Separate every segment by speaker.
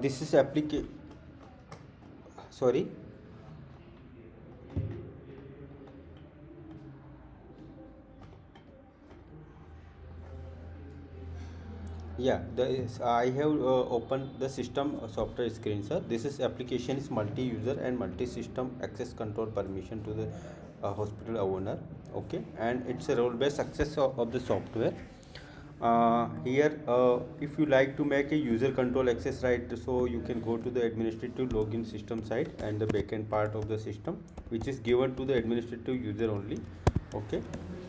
Speaker 1: This is application. Sorry. Yeah, I have opened the system software screen, sir. This is application is multi-user and multi-system access control permission to the hospital owner. Okay, and it's a role-based access of the software. Here, if you like to make a user control access, right, so you can go to the administrative login system side and the backend part of the system, which is given to the administrative user only. Okay,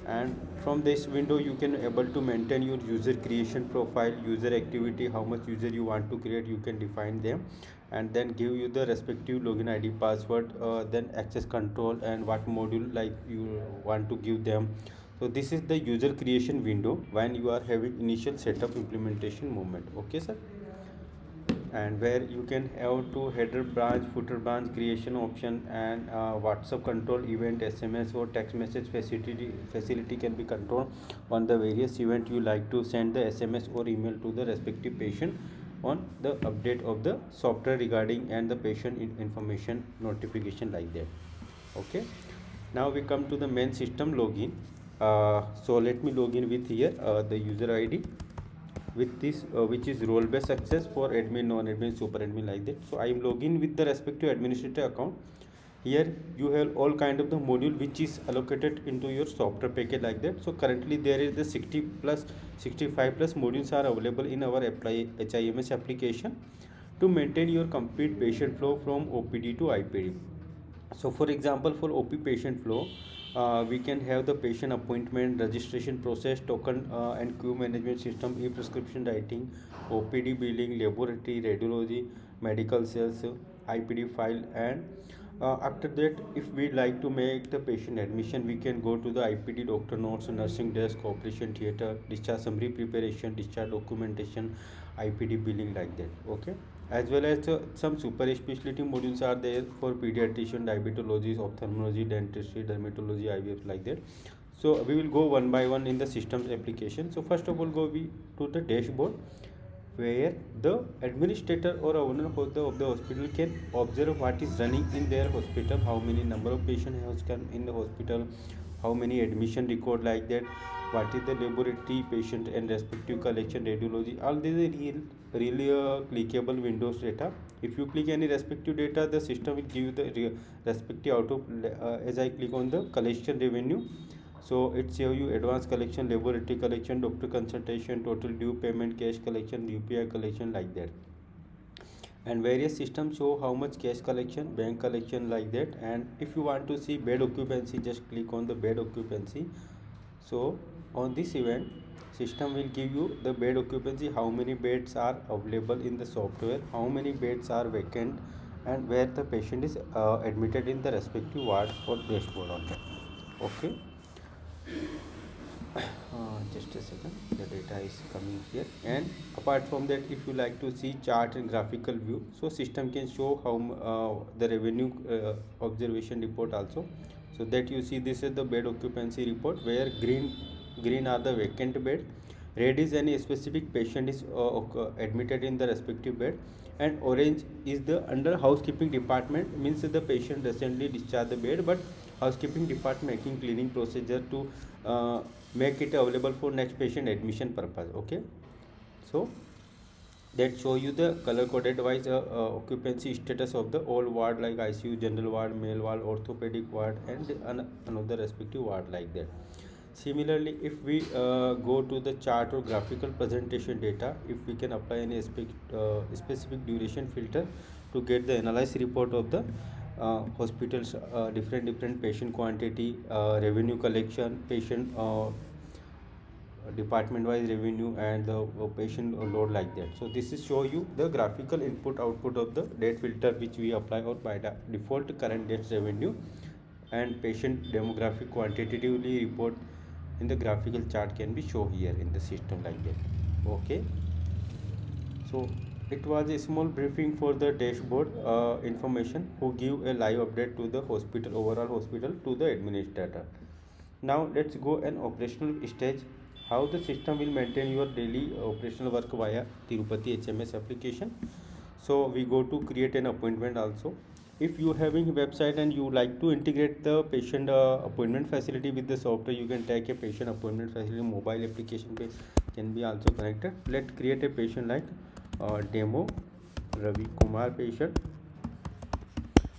Speaker 1: and from this window you can able to maintain your user creation profile, user activity, how much user you want to create, you can define them, and then give you the respective login id password, then access control and what module like you want to give them. So this is the user creation window when you are having initial setup implementation moment. Okay, sir. And where you can have to header branch, footer branch creation option, and WhatsApp control event, SMS or text message facility can be controlled on the various event you like to send the SMS or email to the respective patient on the update of the software regarding and the patient information notification like that. Okay, now we come to the main system login. So let me log in with here the user ID with this which is role based access for admin, non-admin, super admin like that. So I am logging with the respective administrator account. Here you have all kind of the module which is allocated into your software package like that. So currently there is the 60 plus 65 plus modules are available in our apply HIMS application to maintain your complete patient flow from OPD to IPD. So for example, for OP patient flow, we can have the patient appointment, registration process, token and queue management system, e-prescription writing, OPD billing, laboratory, radiology, medical sales, IPD file, and after that, if we like to make the patient admission, we can go to the IPD Doctor notes, nursing desk, operation theater, discharge summary preparation, discharge documentation, IPD billing like that. Okay, as well as some super specialty modules are there for pediatrician, diabetology, ophthalmology, dentistry, dermatology, IVF like that. So we will go one by one in the systems application. So first of all, go we to the dashboard where the administrator or owner of the hospital can observe what is running in their hospital, how many number of patients has come in the hospital, how many admission record like that, what is the laboratory patient and respective collection, radiology, all these are really clickable windows data. If you click any respective data, the system will give you the respective auto. As I click on the collection revenue, so it show you advanced collection, laboratory collection, doctor consultation, total due payment, cash collection, UPI collection like that. And various systems show how much cash collection, bank collection like that. And if you want to see bed occupancy, just click on the bed occupancy. So on this event, system will give you the bed occupancy, how many beds are available in the software, how many beds are vacant, and where the patient is admitted in the respective ward or dashboard on that. Okay. Just a second, the data is coming here. And apart from that, if you like to see chart and graphical view, so system can show how the revenue observation report also. So that you see, this is the bed occupancy report where green are the vacant bed, red is any specific patient is admitted in the respective bed, and orange is the under housekeeping department, means the patient recently discharged the bed but housekeeping department making cleaning procedure to make it available for next patient admission purpose. Okay, so that show you the color coded wise occupancy status of the all ward like ICU, general ward, male ward, orthopedic ward, and another respective ward like that. Similarly, if we go to the chart or graphical presentation data, if we can apply any specific duration filter to get the analysis report of the hospitals, different patient quantity, revenue collection, patient department wise revenue, and the patient load like that. So this is show you the graphical input output of the date filter which we apply, or by the default current dates revenue and patient demographic quantitatively report in the graphical chart can be shown here in the system like that. Okay, so it was a small briefing for the dashboard information who give a live update to the hospital, overall hospital, to the administrator. Now let's go an operational stage, how the system will maintain your daily operational work via Tirupati HMS application. So we go to create an appointment also. If you having a website and you like to integrate the patient appointment facility with the software, you can take a patient appointment facility mobile application can be also connected. Let's create a patient like demo Ravi Kumar patient.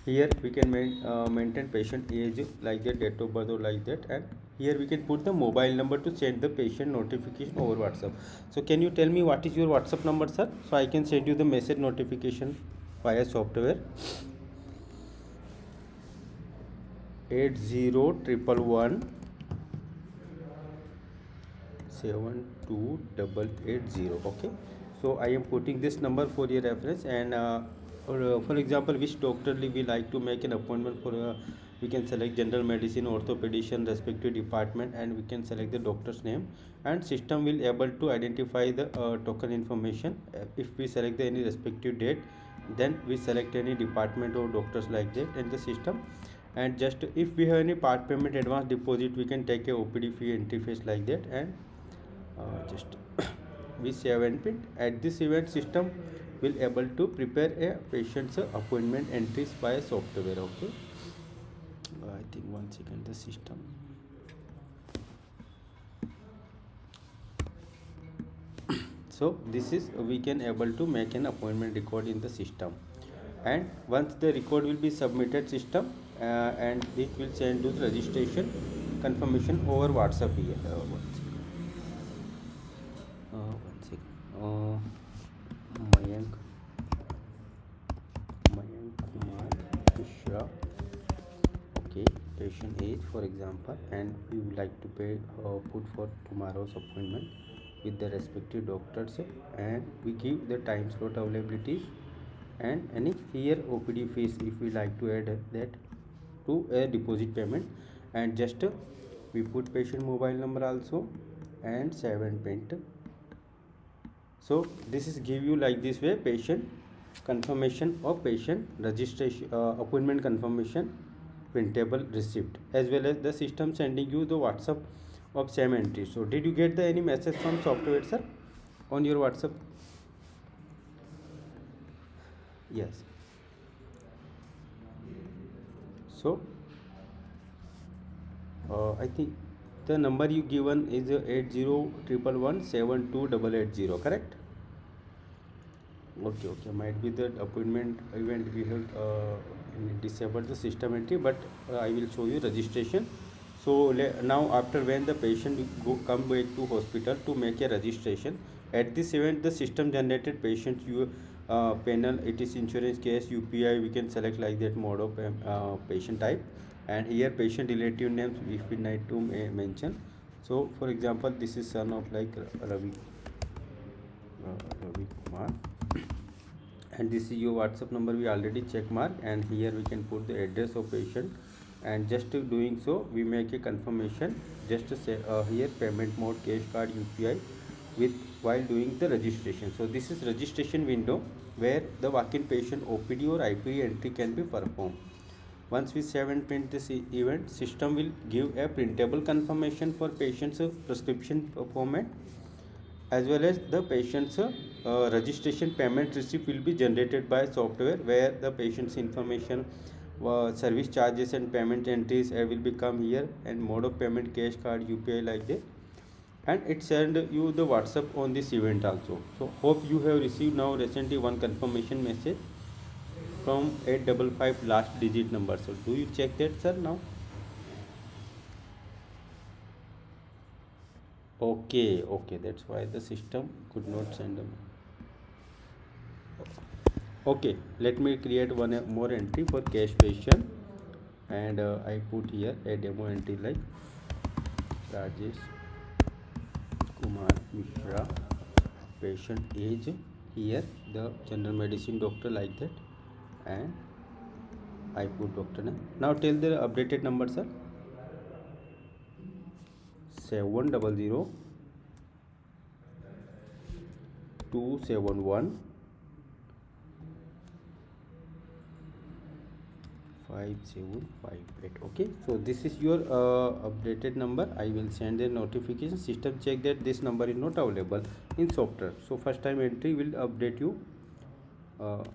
Speaker 1: Here we can maintain patient age like that, date of birth or like that, and here we can put the mobile number to send the patient notification over WhatsApp. So can you tell me what is your WhatsApp number, sir, so I can send you the message notification via software? 8011172880. Okay, so I am putting this number for your reference, and for example, which doctor we like to make an appointment for, we can select general medicine, orthopedician, respective department, and we can select the doctor's name, and system will able to identify the token information. If we select the any respective date, then we select any department or doctors like that in the system. And just if we have any part payment advance deposit, we can take a OPD fee interface like that, and just we save and print. At this event, system will able to prepare a patient's appointment entries by software. Okay, I think 1 second, the system. So this is we can able to make an appointment record in the system, and once the record will be submitted system, and it will send to the registration confirmation over WhatsApp here. One second. Mayank Kumar Mishra. Okay, patient age for example, and we would like to pay put for tomorrow's appointment with the respective doctors, and we give the time slot availabilities, and any here OPD fees if we like to add that to a deposit payment, and just we put patient mobile number also and save and print. So this is give you like this way patient confirmation of patient registration, appointment confirmation printable receipt, as well as the system sending you the WhatsApp of same entry. So did you get the any message from software, sir, on your WhatsApp? Yes. So I think the number you given is 8011172880, correct? Okay, might be that appointment event we have disabled the system entry, but I will show you registration. So now after when the patient come back to hospital to make a registration, at this event the system generated patient panel, it is insurance case, UPI, we can select like that mode of patient type, and here patient relative names if we need to mention. So for example, this is son of like Ravi Kumar, and this is your WhatsApp number, we already check mark, and here we can put the address of patient, and just doing so we make a confirmation, just say here payment mode cash card UPI with while doing the registration. So this is registration window where the walk-in patient OPD or IPD entry can be performed. Once we save and print this event, system will give a printable confirmation for patient's prescription format, as well as the patient's registration payment receipt will be generated by software, where the patient's information, service charges and payment entries will become here, and mode of payment cash card UPI like that, and it send you the WhatsApp on this event also. So hope you have received now recently one confirmation message from 855 last digit number. So do you check that, sir, now? Okay, that's why the system could not send them. Okay, let me create one more entry for cash patient, and I put here a demo entry like Rajesh Kumar Mishra, patient age, here the general medicine doctor like that, and I put doctor name. Now tell the updated number, sir. 700 271 5758. Okay, so this is your updated number. I will send a notification, system check that this number is not available in software. So first time entry will update you Guwahati,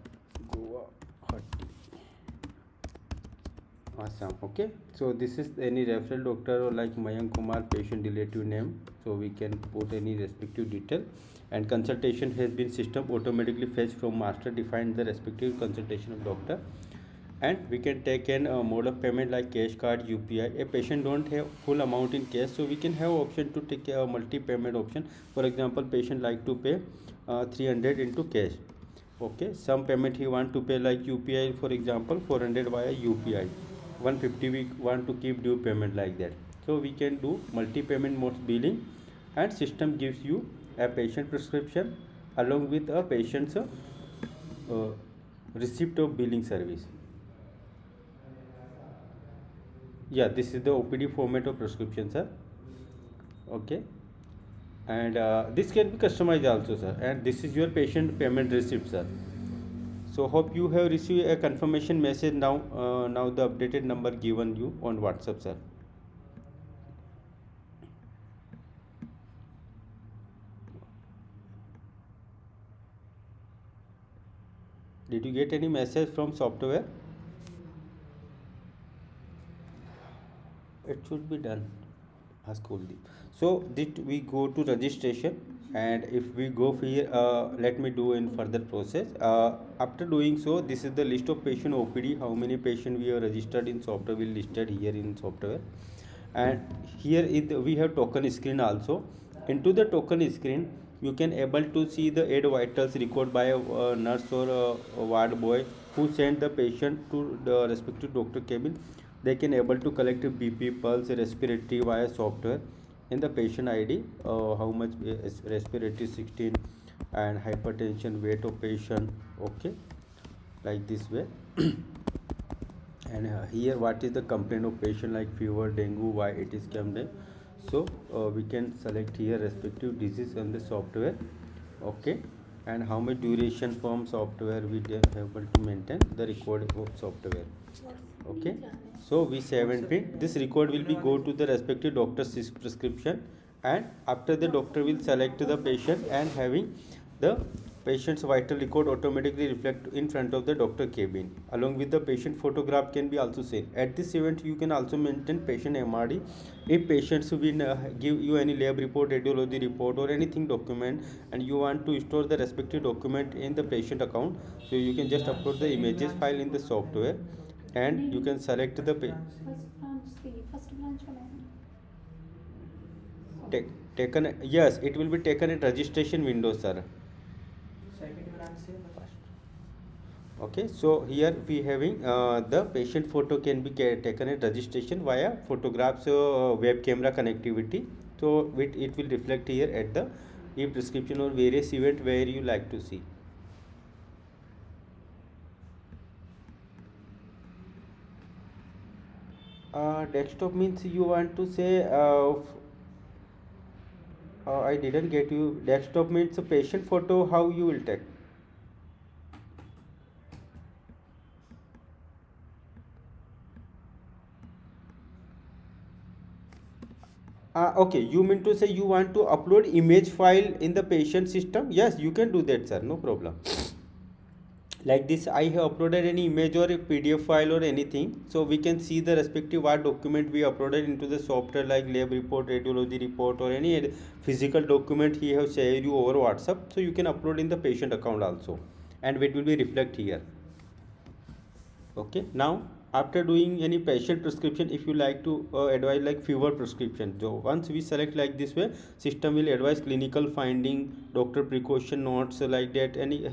Speaker 1: Assam. Okay, so this is any referral doctor or like Mayank Kumar patient relative name, so we can put any respective detail. And consultation has been system automatically fetched from master defined the respective consultation of doctor. And we can take an mode of payment like cash card, UPI. A patient don't have full amount in cash, so we can have option to take a multi payment option. For example, patient like to pay 300 into cash. Okay, some payment he want to pay like UPI, for example 400 via UPI, 150 we want to keep due payment like that. So we can do multi payment modes billing, and system gives you a patient prescription along with a patient's receipt of billing service. Yeah, this is the OPD format of prescription, sir. Okay, and this can be customized also, sir. And this is your patient payment receipt, sir. So hope you have received a confirmation message now. Now the updated number given you on WhatsApp, sir. Did you get any message from software? It should be done. Ask Kuldeep. So did we go to registration, and if we go here, let me do in further process. After doing so, this is the list of patient OPD. How many patient we have registered in software will listed here in software, and here we have token screen also. Into the token screen, you can able to see the aid vitals record by a nurse or a ward boy who sent the patient to the respective doctor cabin. They can able to collect BP, pulse, respiratory via software. In the patient ID, how much respiratory 16, and hypertension, weight of patient. Okay, like this way. And here what is the complaint of patient like fever, dengue, why it is come there. So we can select here respective disease on the software. Okay, and how much duration from software we are able to maintain the record of software. Okay, so we 17 this record will be go to the respective doctor's prescription, and after the doctor will select the patient, and having the patient's vital record automatically reflect in front of the doctor cabin. Along with the patient photograph can be also seen. At this event you can also maintain patient MRD. If patients will give you any lab report, radiology report or anything document, and you want to store the respective document in the patient account, so you can just upload the images file in the software, and you can select the taken. Yes, it will be taken at registration window, sir. Okay, so here we having the patient photo can be taken at registration via photographs web camera connectivity. So it will reflect here at the e-prescription or various event where you like to see. Desktop means you want to say I didn't get you. Desktop means a patient photo. How you will take? Okay, you mean to say you want to upload image file in the patient system? Yes, you can do that, sir. No problem. Like this, I have uploaded any image or a PDF file or anything, so we can see the respective what document we uploaded into the software, like lab report, radiology report, or any physical document he have shared you over WhatsApp. So you can upload in the patient account also, and it will be reflect here. Okay, now after doing any patient prescription, if you like to advise like fever prescription, so once we select like this way, system will advise clinical finding, doctor precaution notes, like that. Any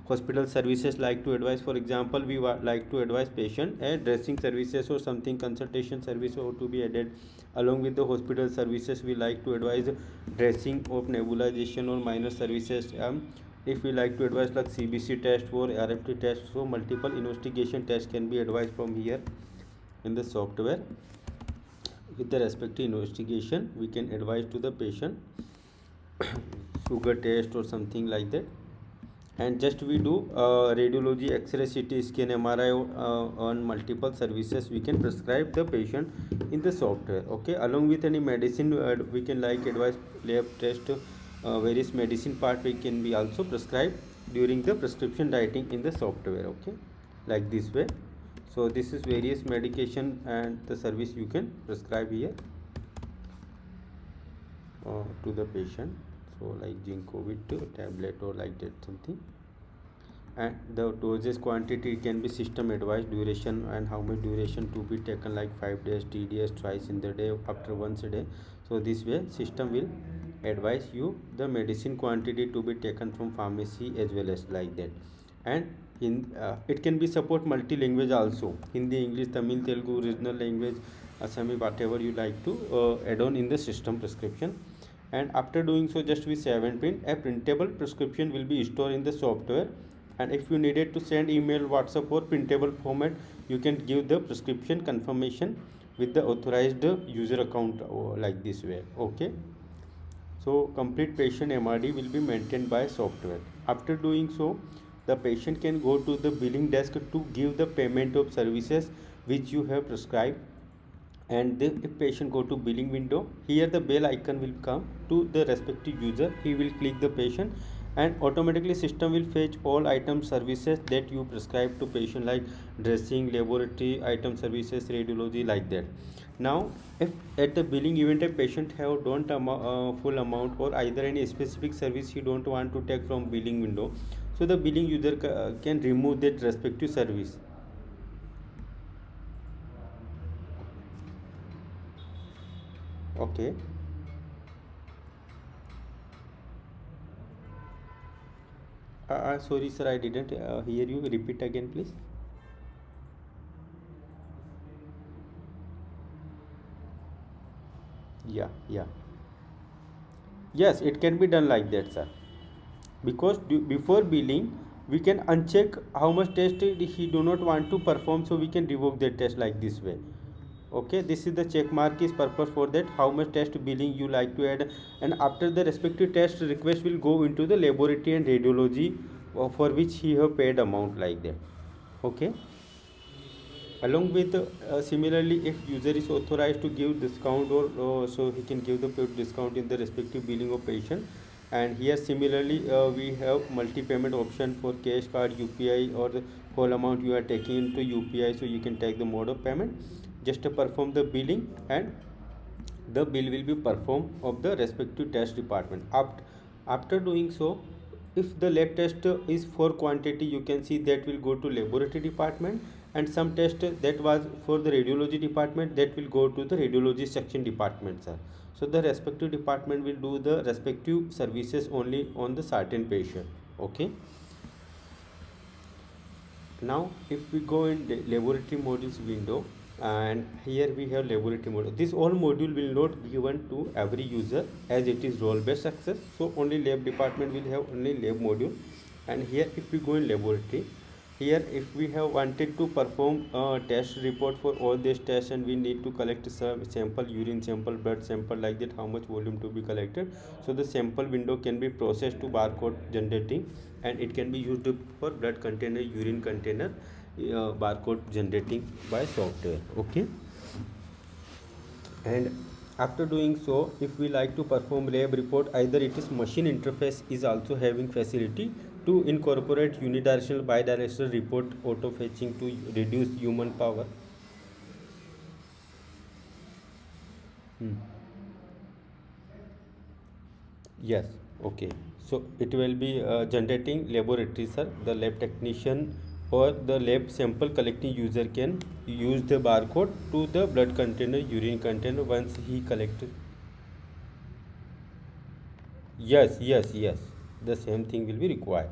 Speaker 1: hospital services like to advise, for example we like to advise patient dressing services or something, consultation service or to be added. Along with the hospital services, we like to advise dressing of nebulization or minor services. If we like to advise like CBC test or RFT test, so multiple investigation tests can be advised from here in the software. With the respective investigation, we can advise to the patient sugar test or something like that. And just we do radiology, X-ray, CT scan, MRI on multiple services we can prescribe the patient in the software. Okay, along with any medicine we can like advise lab test, various medicine part we can be also prescribe during the prescription writing in the software. Okay, like this way. So this is various medication and the service you can prescribe here to the patient. So like zinc COVID tablet or like that something, and the dosage quantity can be system advised, duration and how much duration to be taken, like 5 days, TDS, twice in the day, after once a day. So this way system will advise you the medicine quantity to be taken from pharmacy as well as like that. And in it can be support multi language also, Hindi, English, Tamil, Telugu, regional language, Assami, whatever you like to add on in the system prescription. And after doing so, just we save and print. A printable prescription will be stored in the software, and if you needed to send email, WhatsApp or printable format, you can give the prescription confirmation with the authorized user account like this way. Okay, so complete patient MRD will be maintained by software. After doing so, the patient can go to the billing desk to give the payment of services which you have prescribed. And if patient go to billing window, here the bell icon will come to the respective user. He will click the patient, and automatically system will fetch all item services that you prescribe to patient, like dressing, laboratory item services, radiology, like that. Now if at the billing event a patient have don't full amount or either any specific service he don't want to take from billing window, so the billing user can remove that respective service. Okay. Sorry sir, I didn't hear you. Repeat again, please. Yeah, yeah. Yes, it can be done like that, sir. Because before billing, we can uncheck how much test he do not want to perform, so we can revoke that test like this way. Okay, this is the check mark is purpose for that, how much test billing you like to add, and after the respective test request will go into the laboratory and radiology for which he have paid amount like that. Okay, along with similarly, if user is authorized to give discount, or so he can give the paid discount in the respective billing of patient. And here similarly we have multi payment option for cash, card, UPI, or the whole amount you are taking into UPI, so you can take the mode of payment, just to perform the billing, and the bill will be performed of the respective test department. After doing so, if the lab test is for quantity, you can see that will go to laboratory department, and some test that was for the radiology department, that will go to the radiology section department, sir. So the respective department will do the respective services only on the certain patient. Okay, now if we go in the laboratory modules window, and here we have laboratory module. This all module will not be given to every user, as it is role based access, so only lab department will have only lab module. And here if we go in laboratory, here if we have wanted to perform a test report for all these tests, and we need to collect some sample, urine sample, blood sample, like that, how much volume to be collected, so the sample window can be processed to barcode generating, and it can be used for blood container, urine container, barcode generating by software. Okay, and after doing so, if we like to perform lab report, either it is machine interface is also having facility to incorporate unidirectional bidirectional report auto fetching to reduce human power. Hmm. Yes, okay. So it will be generating laboratory, sir. The lab technician or the lab sample collecting user can use the barcode to the blood container, urine container once he collected. Yes, yes, yes. The same thing will be required.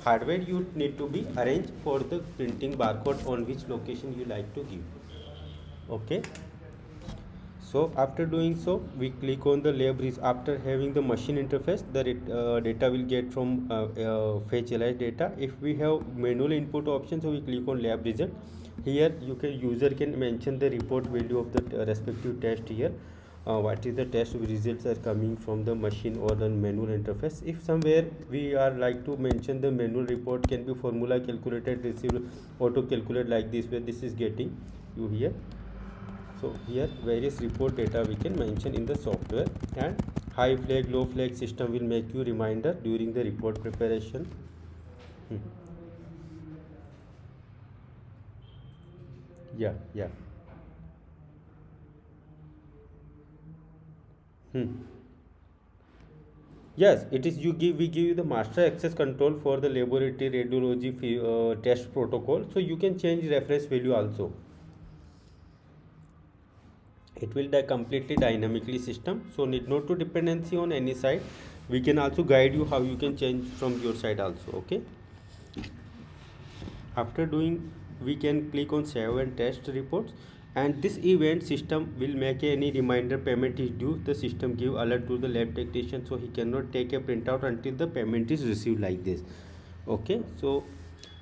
Speaker 1: Hardware you need to be arranged for the printing barcode on which location you like to give. Okay. So after doing so, we click on the lab. After having the machine interface, the data will get from fetch alias data. If we have manual input option, so we click on lab result. Here you can user can mention the report value of the respective test here. What is the test results are coming from the machine or the manual interface. If somewhere we are like to mention the manual report can be formula calculated, received, auto calculate, like this way this is getting you here. So here various report data we can mention in the software, and high flag, low flag system will make you reminder during the report preparation. Hmm. Yeah, yeah. Hmm. Yes, it is you give we give you the master access control for the laboratory radiology test protocol. So you can change reference value also. It will completely dynamically system. So need not to dependency on any side. We can also guide you how you can change from your side also. Okay. After doing, we can click on save and test reports, and this event system will make any reminder payment is due. The system give alert to the lab technician, so he cannot take a printout until the payment is received like this. Okay, so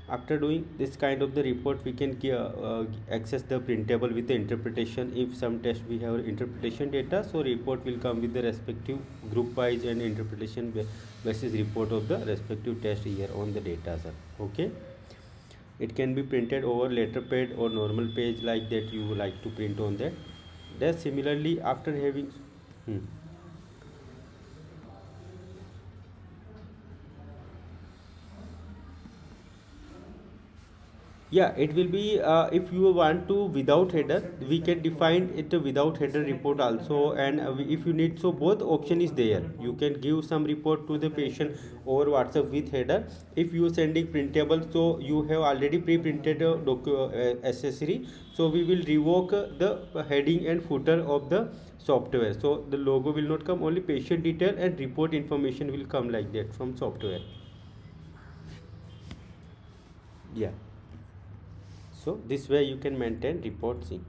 Speaker 1: after doing this kind of the report, we can access the printable with the interpretation. If some test we have interpretation data, so report will come with the respective group wise and interpretation basis report of the respective test here on the data, sir. Okay. It can be printed over letterpad or normal page like that you would like to print on that. That similarly after having hmm. Yeah, it will be if you want to without header, we can define it without header report also, and if you need, so both option is there. You can give some report to the patient over WhatsApp with header. If you sending printable, so you have already pre-printed accessory, so we will revoke the heading and footer of the software, so the logo will not come, only patient detail and report information will come like that from software. Yeah, so this way you can maintain reports in.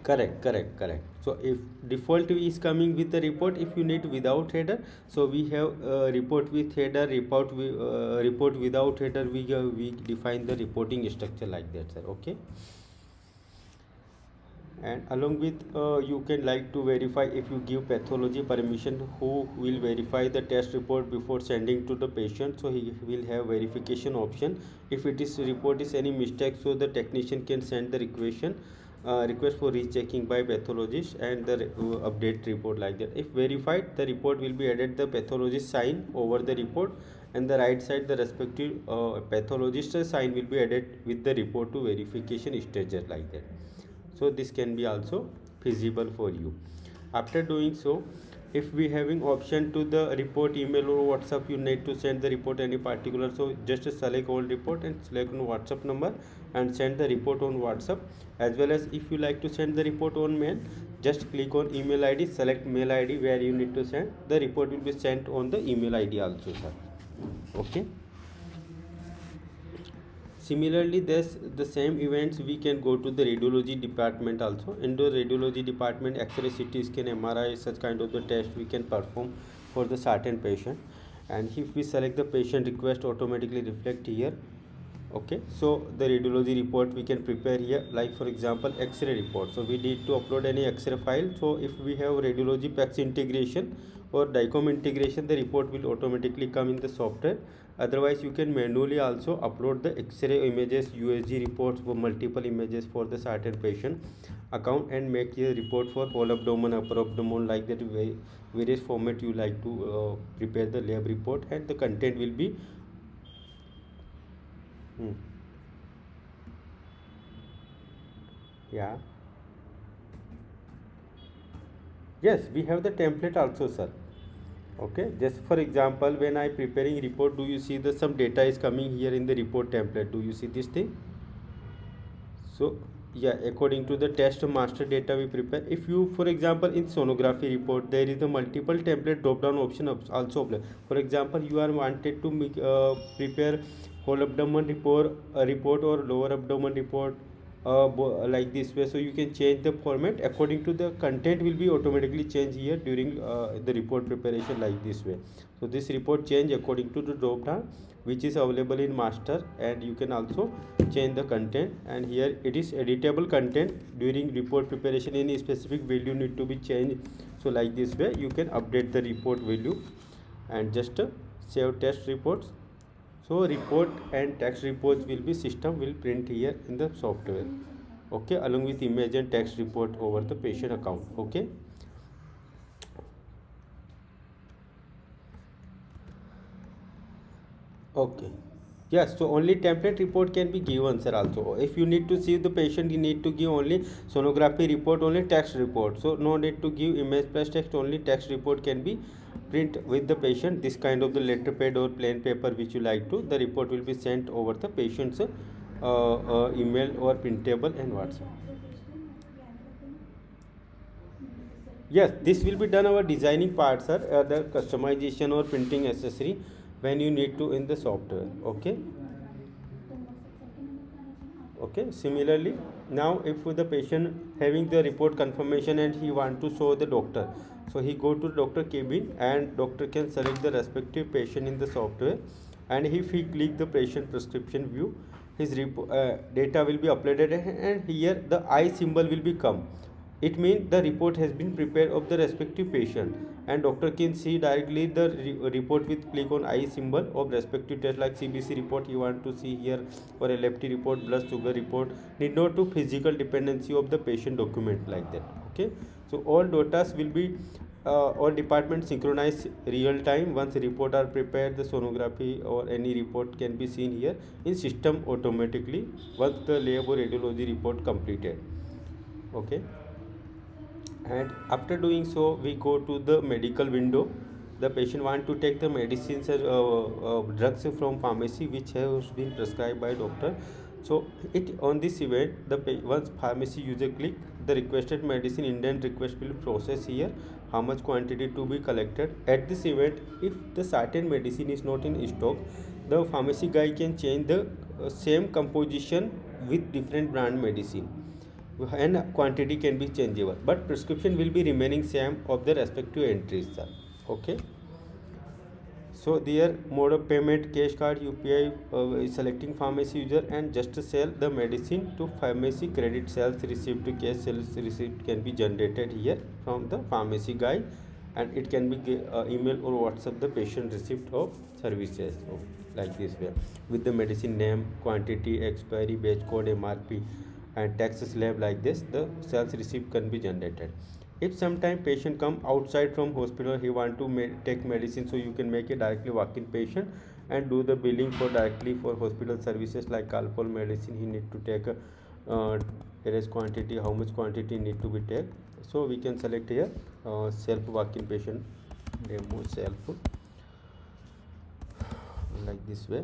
Speaker 1: Correct, correct, correct. So if default is coming with the report, if you need without header, so we have report with header, report without header. We define the reporting structure like that, sir. Okay. And along with you can like to verify, if you give pathology permission, who will verify the test report before sending to the patient, so he will have verification option. If it is report is any mistake, so the technician can send the request for rechecking by pathologist and the update report like that. If verified, the report will be added the pathologist sign over the report, and the right side the respective pathologist sign will be added with the report to verification stages like that. So this can be also feasible for you. After doing so, if we having option to the report email or WhatsApp, you need to send the report any particular, so just select all report and select on WhatsApp number and send the report on WhatsApp. As well as if you like to send the report on mail, just click on email ID, select mail ID where you need to send the report, will be sent on the email ID also, sir. Okay. Similarly, there's the same events we can go to the radiology department also. In the radiology department, X-ray, CT scan, MRI, such kind of the test we can perform for the certain patient. And if we select the patient request, automatically reflect here. Okay, so the radiology report we can prepare here, like for example X-ray report. So we need to upload any X-ray file. So if we have radiology PACS integration or DICOM integration, the report will automatically come in the software. Otherwise you can manually also upload the X-ray images, USG reports for multiple images for the certain patient account, and make a report for whole abdomen, upper abdomen, like that various format you like to prepare the lab report, and the content will be hmm, yeah. Yes, we have the template also, sir. Okay, just for example, when I preparing report, do you see the some data is coming here in the report template? Do you see this thing? So yeah, according to the test master data we prepare. If you, for example, in sonography report, there is a multiple template drop down option also apply. For example, you are wanted to make, prepare whole abdomen report or lower abdomen report, like this way, so you can change the format according to the content will be automatically changed here during the report preparation like this way. So this report change according to the drop down which is available in master, and you can also change the content, and here it is editable content. During report preparation, any specific value need to be changed, so like this way you can update the report value and just save test reports. So report and text reports will be system will print here in the software. Okay, along with image and text report over the patient account. Okay. Okay. Yes, so only template report can be given, sir, also. If you need to see the patient, you need to give only sonography report, only text report. So no need to give image plus text, only text report can be print with the patient. This kind of the letter pad or plain paper which you like to, the report will be sent over the patient's email or printable and WhatsApp. Yes, this will be done our designing part, sir, the customization or printing accessory when you need to in the software. Okay. Okay, similarly, now if the patient having the report confirmation and he want to show the doctor, so he go to doctor cabin and doctor can select the respective patient in the software, and if he click the patient prescription view, his data will be uploaded, and here the I symbol will become. It means the report has been prepared of the respective patient, and doctor can see directly the report with click on I symbol of respective test, like CBC report you want to see here, or LFT report, blood sugar report, need not to physical dependency of the patient document like that. Okay, so all data will be all departments synchronize real time. Once report are prepared, the sonography or any report can be seen here in system automatically once the lab or radiology report completed. Okay, and after doing so we go to the medical window. The patient want to take the medicines or drugs from pharmacy which has been prescribed by doctor. So it on this event, the once pharmacy user click the requested medicine, indent request will process here, how much quantity to be collected. At this event, if the certain medicine is not in stock, the pharmacy guy can change the same composition with different brand medicine, and quantity can be changeable, but prescription will be remaining same of the respective entries, sir. Okay, so their mode of payment, cash card, UPI, is selecting pharmacy user and just sell the medicine to pharmacy. Credit sales receipt to cash sales receipt can be generated here from the pharmacy guy, and it can be email or WhatsApp the patient receipt of services. So, like this way, with the medicine name, quantity, expiry, batch code, MRP, and tax slab, like this the sales receipt can be generated. If sometime patient come outside from hospital, he want to take medicine, so you can make a directly walk-in patient and do the billing for directly for hospital services like alcohol medicine he need to take here is quantity, how much quantity need to be take. So we can select here self walk-in patient demo self, like this way.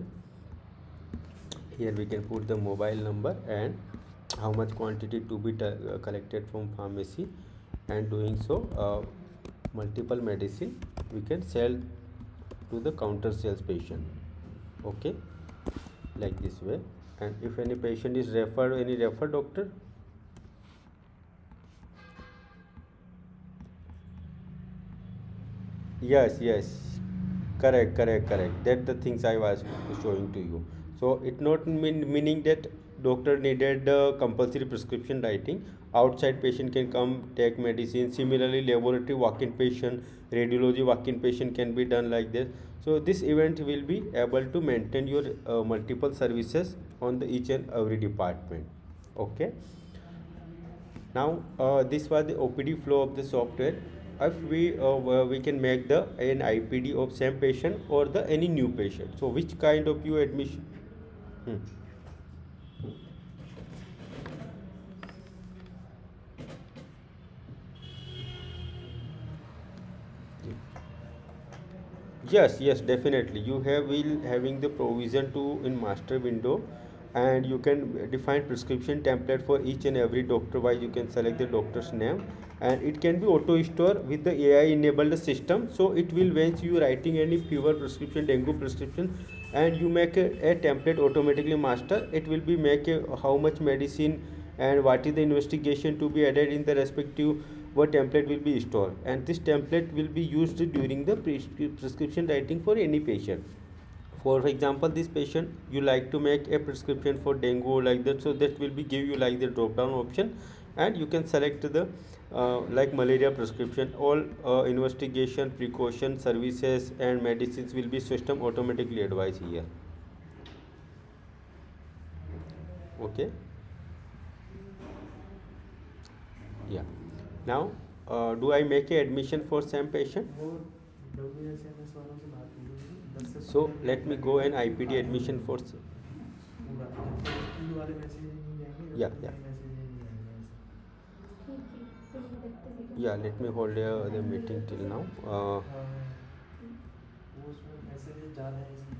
Speaker 1: Here we can put the mobile number and how much quantity to be collected from pharmacy, and doing so multiple medicine we can sell to the counter sales patient. Okay, like this way. And if any patient is referred, any refer doctor. Yes, yes, correct, correct, correct. That the things I was showing to you. So it not meaning that doctor needed compulsory prescription writing. Outside patient can come take medicine. Similarly, laboratory walk-in patient, radiology walk-in patient can be done like this. So this event will be able to maintain your multiple services on the each and every department. Okay. Now this was the OPD flow of the software. If we can make the an IPD of same patient or the any new patient. So which kind of you admission? Hmm. Yes, yes, definitely. You have will having the provision to in master window, and you can define prescription template for each and every doctor. Wise you can select the doctor's name, and it can be auto store with the AI enabled system. So it will when you writing any fever prescription, dengue prescription, and you make a template automatically master. It will be make a, how much medicine and what is the investigation to be added in the respective what template will be stored, and this template will be used during the prescription writing for any patient. For example, this patient you like to make a prescription for dengue like that, so that will be give you like the drop down option, and you can select the like malaria prescription. All investigation, precaution, services and medicines will be system automatically advised here. Okay, yeah. Now do I make a admission for same patient? So let me go and IPD admission for
Speaker 2: पूरा जब तक Q वाले message नहीं जाएंगे जब
Speaker 1: yeah
Speaker 2: तक
Speaker 1: yeah
Speaker 2: नए message नहीं आएंगे ऐसा
Speaker 1: yeah let me hold the meeting till now
Speaker 2: हाँ वो उसमें मैसेजेस ज़्यादा हैं इसलिए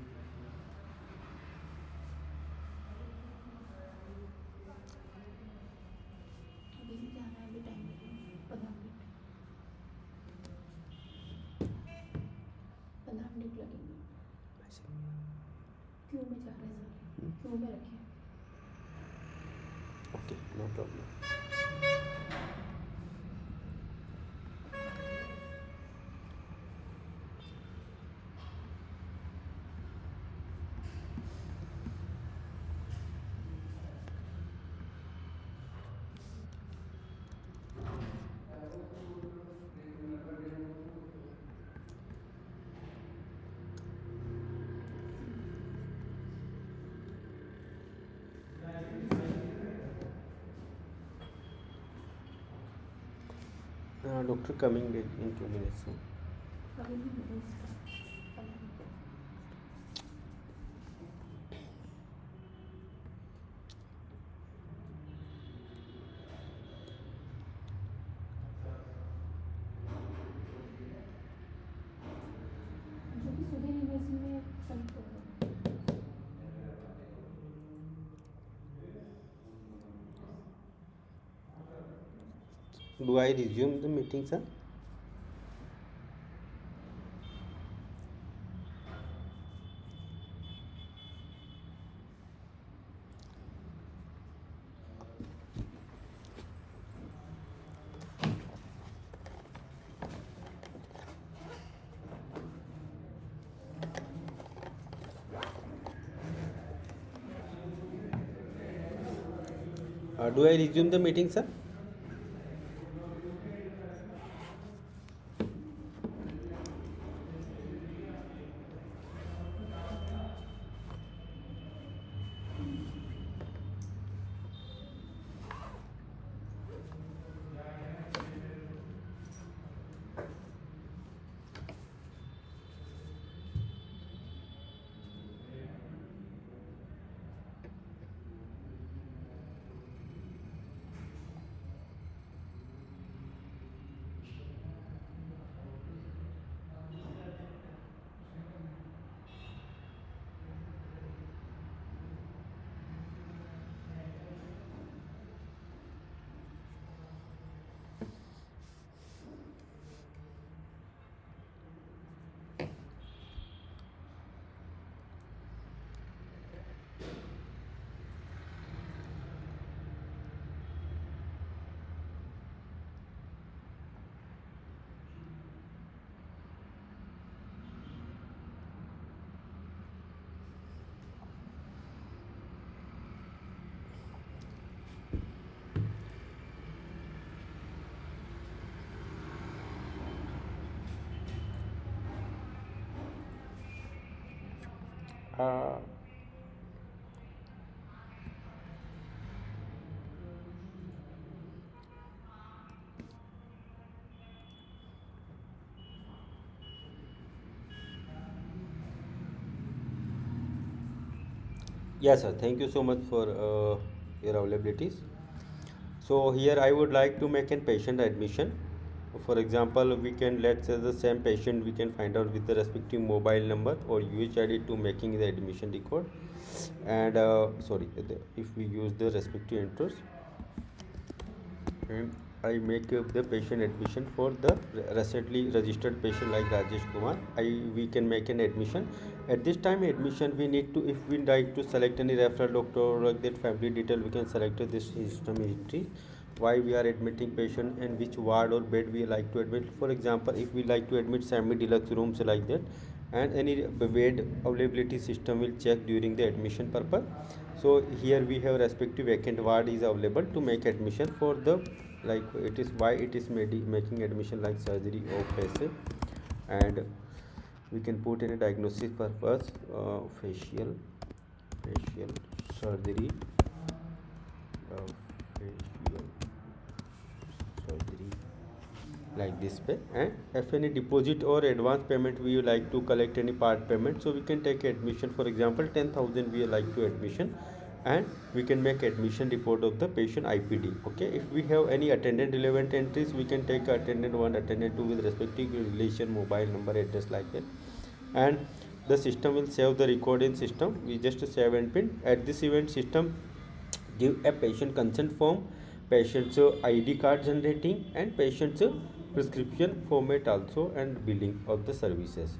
Speaker 3: अभी भी जाना है, अभी टाइम लगेगा 15 मिनट लगेंगे। क्यों में जा रहे हैं सर, क्यों में रखे
Speaker 1: okay no problem doctor coming in 2 minutes so.
Speaker 3: अभी भी नहीं इसका 15 मिनट। जो कि सुबह यूनिवर्सिटी में कल
Speaker 1: Do I resume the meeting sir? Do I resume the meeting sir? Yes sir, thank you so much for your availabilities. So here I would like to make a patient admission. For example, we can, let's say the same patient we can find out with the respective mobile number or UHID to making the admission record. And if we use the respective enters, and I make the patient admission for the recently registered patient like Rajesh Kumar. We can make an admission. At this time admission we need to, if we like to select any referral doctor or like that family detail, we can select this system history, why we are admitting patient and which ward or bed we like to admit. For example, if we like to admit semi deluxe rooms like that, and any bed availability system will check during the admission purpose. So here we have respective vacant ward is available to make admission for the, like it is why it is making admission like surgery or facial, and we can put in a diagnosis purpose facial surgery, facial surgery like this way. And if any deposit or advance payment we like to collect any part payment, so we can take admission. For example, 10,000 we like to admission, and we can make admission report of the patient IPD. Okay, if we have any attendant relevant entries, we can take attendant 1, attendant 2 with respective relation, mobile number, address, like that. And the system will save the record in system. We just save and print. At this event, system give a patient consent form, patient's ID card generating, and patient's prescription format also, and billing of the services.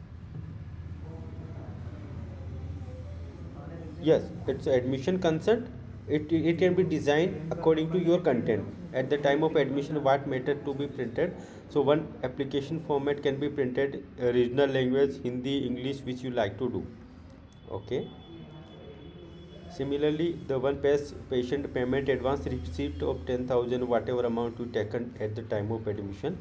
Speaker 2: आने लग
Speaker 1: Yes,
Speaker 2: जाएगा
Speaker 1: it's admission consent. It can be designed according to your content. At the time of admission, what matter to be printed. So one application format can be printed regional language, Hindi, English, which you like to do. Okay. Similarly, the one patient payment advance receipt of 10,000, whatever amount you taken at the time of admission,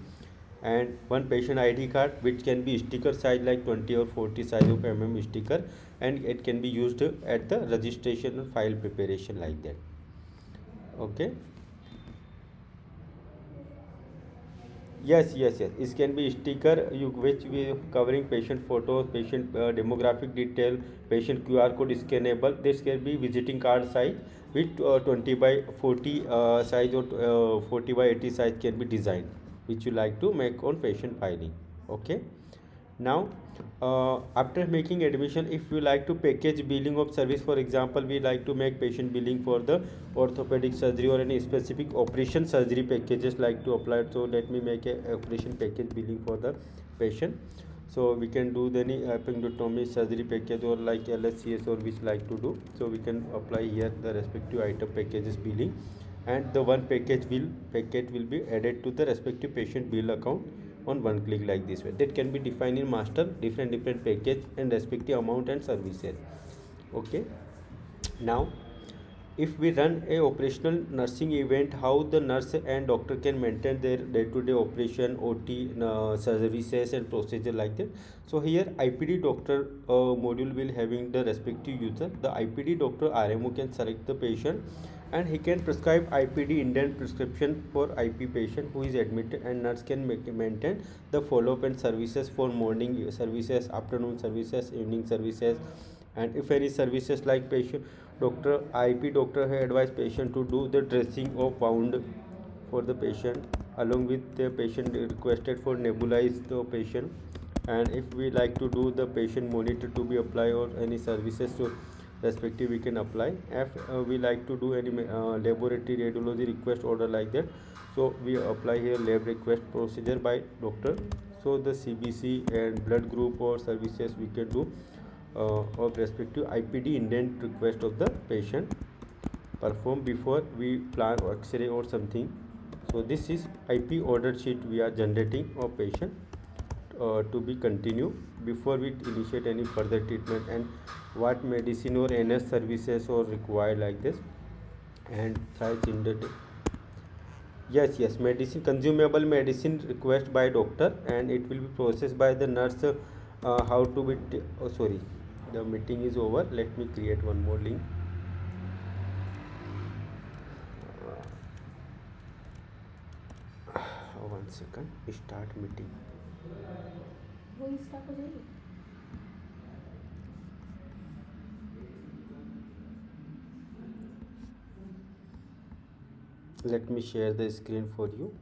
Speaker 1: and one patient ID card, which can be sticker size like 20 or 40 size of sticker, and it can be used at the registration and file preparation, like that. Okay. Yes. It can be sticker which we covering patient photos, patient demographic detail, patient QR code scannable. This can be visiting card size with 20 by 40 size, or 40 by 80 size can be designed, which you like to make on patient filing. Okay. Now, after making admission, if you like to package billing of service, for example, we like to make patient billing for the orthopedic surgery or any specific operation surgery packages like to apply. So let me make a operation package billing for the patient. So we can do the any appendectomy surgery package, or like LSCS, or which like to do. So we can apply here the respective item packages billing, and the one package will be added to the respective patient bill account on one click, like this way. That can be defined in master different package and respective amount and services. Okay. Now, if we run a operational nursing event, how the nurse and doctor can maintain their day-to-day operation, OT services and procedure, like that. So here IPD doctor module will having the respective user. The IPD doctor RMO can select the patient, and he can prescribe IPD indent prescription for IP patient who is admitted, and nurse can maintain the follow-up and services for morning services, afternoon services, evening services. And if any services like patient doctor, IP doctor has advised patient to do the dressing of wound for the patient, along with the patient requested for nebulize the patient. And if we like to do the patient monitor to be apply, or any services to respective we can apply. If we like to do any laboratory radiology request order, like that, so we apply here lab request procedure by doctor. So the CBC and blood group or services we can do of respective IPD indent request of the patient perform before we plan X-ray or something. So this is IP order sheet we are generating of patient to be continued before we initiate any further treatment, and what medicine or NS services or required, like this. And thrice in the yes, medicine, consumable medicine request by doctor, and it will be processed by the nurse. How to be oh sorry, the meeting is over. Let me create one more link. One second, start meeting.
Speaker 3: वो start हो जाएगी.
Speaker 1: Let me share the screen for you.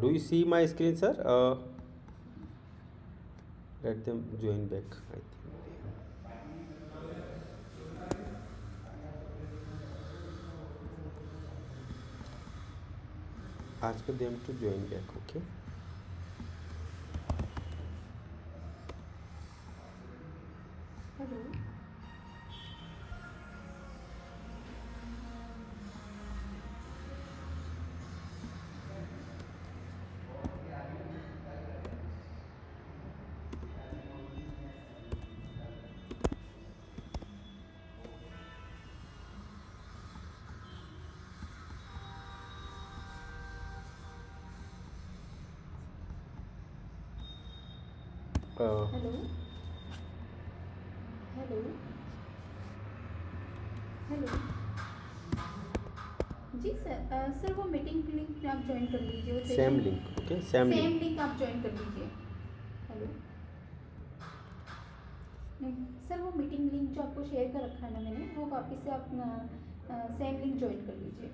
Speaker 1: Do you see my screen, sir? Let them join back, I think. Ask them to join back. Okay.
Speaker 3: Hello. Hello. Hello. Hello. जी sir, sir वो meeting link आप join कर लीजिए, वो
Speaker 1: same
Speaker 3: session
Speaker 1: link, okay, same
Speaker 3: same
Speaker 1: link.
Speaker 3: Link आप join कर लीजिए। Hello. Sir वो मीटिंग लिंक जो आपको शेयर कर रखा है ना मैंने, वो वापस से आप सेम लिंक ज्वाइन कर लीजिए।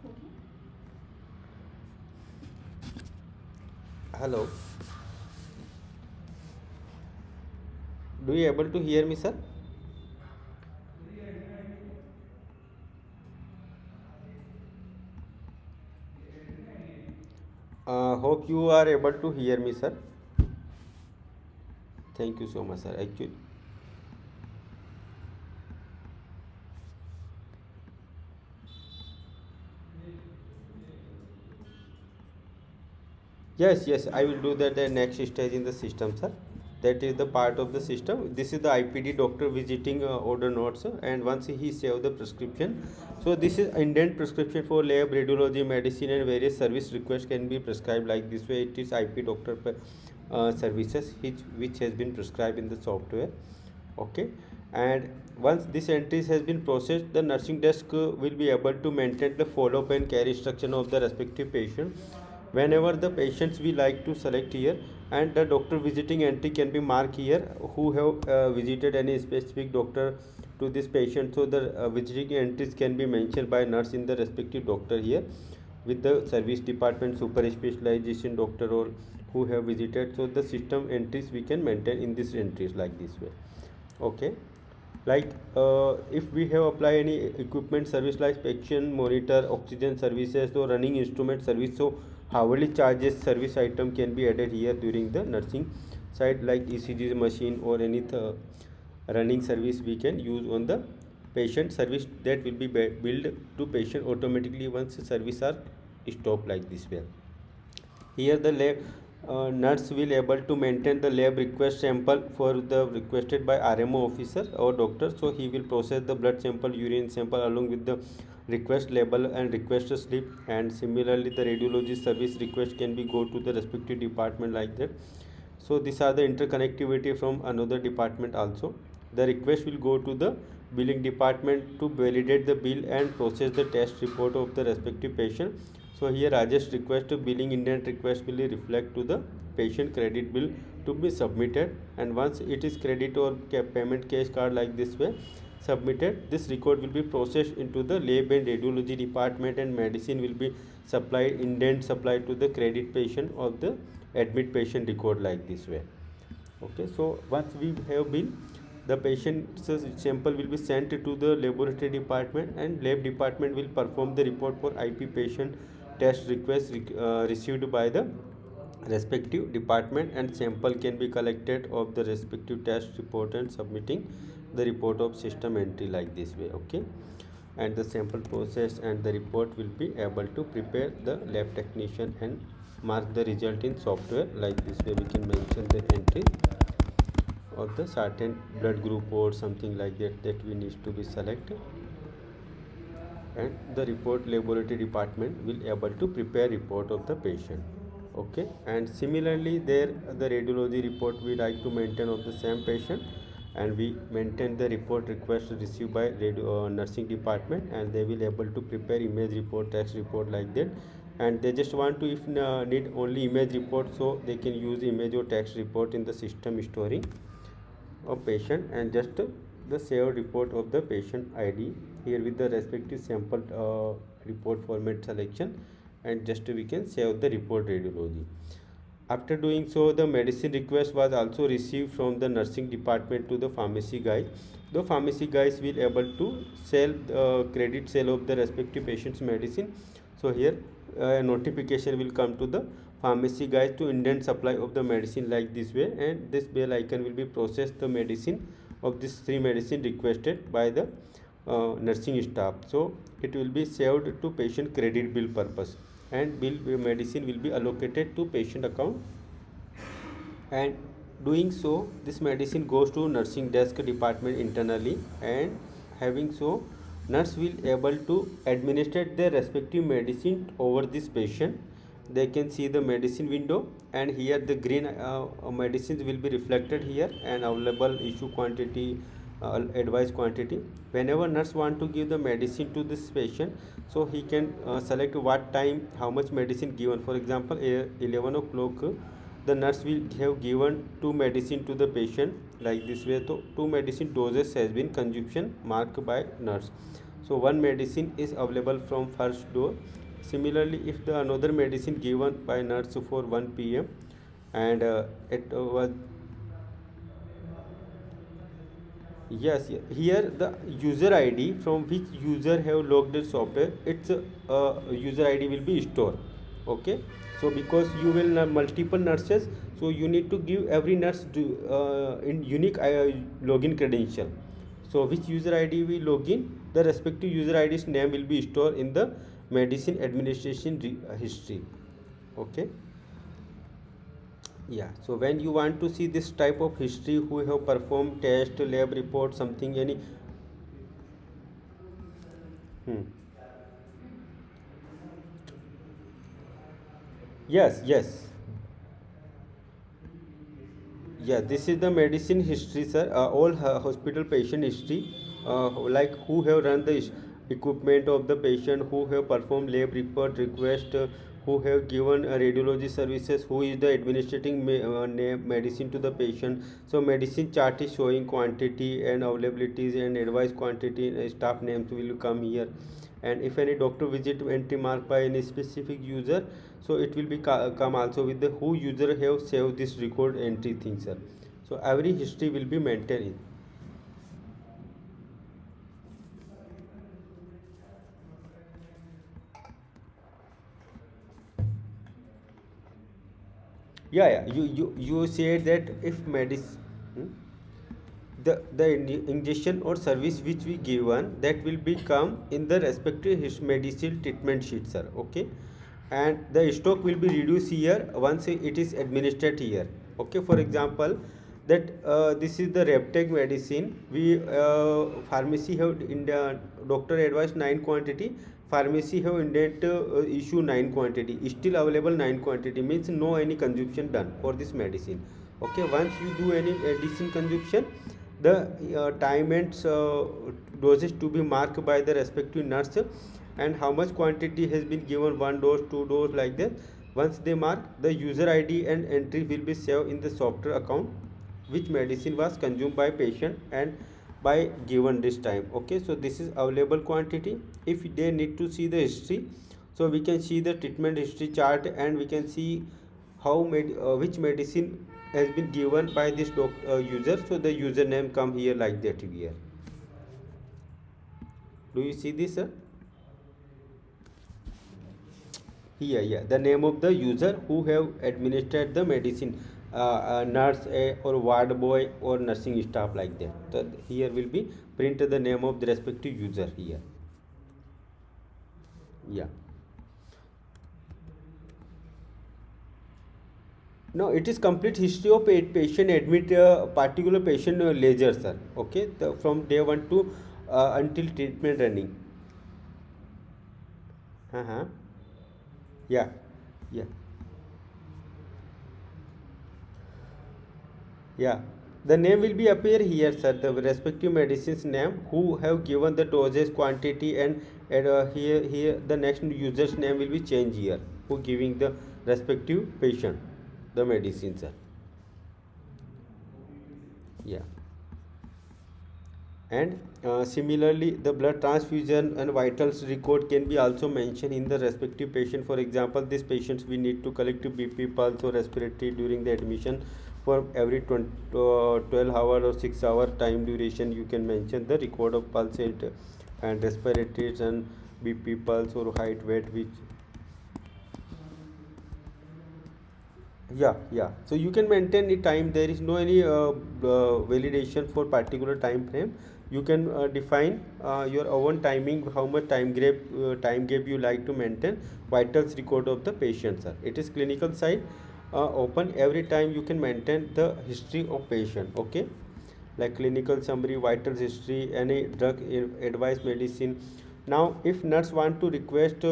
Speaker 3: Okay.
Speaker 1: Hello, do you able to hear me, sir? Hope you are able to hear me, sir. Thank you so much, sir. Actually, yes, I will do that. The next stage in the system, sir. That is the part of the system. This is the IPD doctor visiting order notes, and once he save the prescription, so this is indent prescription for lab, radiology, medicine, and various service requests can be prescribed like this way. It is IP doctor services which has been prescribed in the software. Okay, and once this entries has been processed, the nursing desk will be able to maintain the follow-up and care instruction of the respective patient whenever the patients we like to select here, and the doctor visiting entry can be marked here who have visited any specific doctor to this patient. So the visiting entries can be mentioned by nurse in the respective doctor here with the service department super specialization doctor or who have visited. So the system entries we can maintain in this entries like this way. Okay, like if we have apply any equipment service like patient monitor, oxygen services or running instrument service, so hourly charges service item can be added here during the nursing side like ECG machine or any running service we can use on the patient service that will be billed to patient automatically once service are stopped like this way. Here the lab nurse will able to maintain the lab request sample for the requested by RMO officer or doctor. So he will process the blood sample, urine sample along with the request label and request slip. And similarly, the radiology service request can be go to the respective department like that. So these are the interconnectivity from another department also. The request will go to the billing department to validate the bill and process the test report of the respective patient. So here Rajesh request to billing indent request will reflect to the patient credit bill to be submitted, and once it is credit or payment cash card like this way submitted, this record will be processed into the lab and radiology department, and medicine will be supplied indent supplied to the credit patient of the admit patient record like this way. Okay, so once we have bill, the patient's sample will be sent to the laboratory department, and lab department will perform the report for IP patient test request received by the respective department, and sample can be collected of the respective test report and submitting the report of system entry like this way. Okay, and the sample process and the report will be able to prepare the lab technician and mark the result in software like this way. We can mention the entry of the certain blood group or something like that we need to be selected, and the report laboratory department will able to prepare report of the patient. Okay, and similarly there the radiology report we like to maintain of the same patient, and we maintain the report request received by nursing department, and they will able to prepare image report, text report like that, and they just want to if need only image report, so they can use image or text report in the system storing of patient, and just the saved report of the patient ID here with the respective sample report format selection, and just we can save the report radiology. After doing so, the medicine request was also received from the nursing department to the pharmacy guys. The pharmacy guys will able to sell credit sale of the respective patient's medicine. So here a notification will come to the pharmacy guys to indent supply of the medicine like this way, and this bell icon will be processed the medicine of this three medicine requested by the nursing staff. So it will be saved to patient credit bill purpose, and bill medicine will be allocated to patient account, and doing so this medicine goes to nursing desk department internally, and having so nurse will able to administer their respective medicine over this patient. they can see the medicine window, and here the green medicines will be reflected here, and available issue quantity, advice quantity. Whenever nurse want to give the medicine to this patient, so he can select what time, how much medicine given. For example, 11 o'clock, the nurse will have given two medicine to the patient like this way. So two medicine doses has been consumption marked by nurse. So one medicine is available from first dose. Similarly, if the another medicine given by nurse for 1 p.m. and it was, yes, here the user ID from which user have logged the software, its user ID will be stored. Okay, so because you will have multiple nurses, so you need to give every nurse in unique login credential. So which user ID we login, the respective user ID's name will be stored in the medicine administration history. Okay. Yeah, so when you want to see this type of history, who have performed test, lab report, something, any. Hmm. Yes, yes. Yeah, this is the medicine history, sir. All hospital patient history, like who have run the equipment of the patient, who have performed lab report request, who have given radiology services, who is the administrating medicine to the patient. So medicine chart is showing quantity and availabilities and advice quantity. Staff names will come here, and if any doctor visit entry marked by any specific user, so it will be come also with the who user have saved this record entry thing, sir. So every history will be maintained. Yeah, yeah, you said that if medicine, the injection or service which we given, that will become in the respective medicine treatment sheet, sir. Okay, and the stock will be reduced here once it is administered here. Okay, for example, that this is the Reptec medicine, we pharmacy have in the doctor advised 9 quantity, pharmacy have indent issue 9 quantity, still available 9 quantity, means no any consumption done for this medicine. Okay, once you do any medicine consumption, the time and dosage to be marked by the respective nurse, and how much quantity has been given, 1 dose, 2 dose, like that. Once they mark, the user ID and entry will be saved in the software account, which medicine was consumed by patient and by given this time. Okay, so this is available quantity. If they need to see the history, so we can see the treatment history chart, and we can see how which medicine has been given by this user. So the username come here like that here. Do you see this, sir? Here, yeah, the name of the user who have administered the medicine, nurse, or ward boy or nursing staff, like that. So here will be printed the name of the respective user here. Yeah. No, it is complete history of patient admit particular patient ledger, sir. Okay, from day one to until treatment running. Uh-huh. Yeah, yeah, yeah. The name will be appear here, sir. The respective medicines name, who have given the doses, quantity, and here the next user's name will be changed here. Who giving the respective patient the medicine, sir. Yeah. And similarly, the blood transfusion and vitals record can be also mentioned in the respective patient. For example, these patients we need to collect BP, pulse, or respiratory during the admission. For every 12 hour or 6 hour time duration, you can mention the record of pulse rate and respiratory and BP, pulse, or height, weight, which. Yeah, yeah, so you can maintain the time, there is no any validation for particular time frame. You can define your own timing, how much time gap you like to maintain. Vitals record of the patient, sir. It is clinical side open, every time you can maintain the history of patient. Okay, like clinical summary, vitals history, any drug advice, medicine. Now if nurse want to request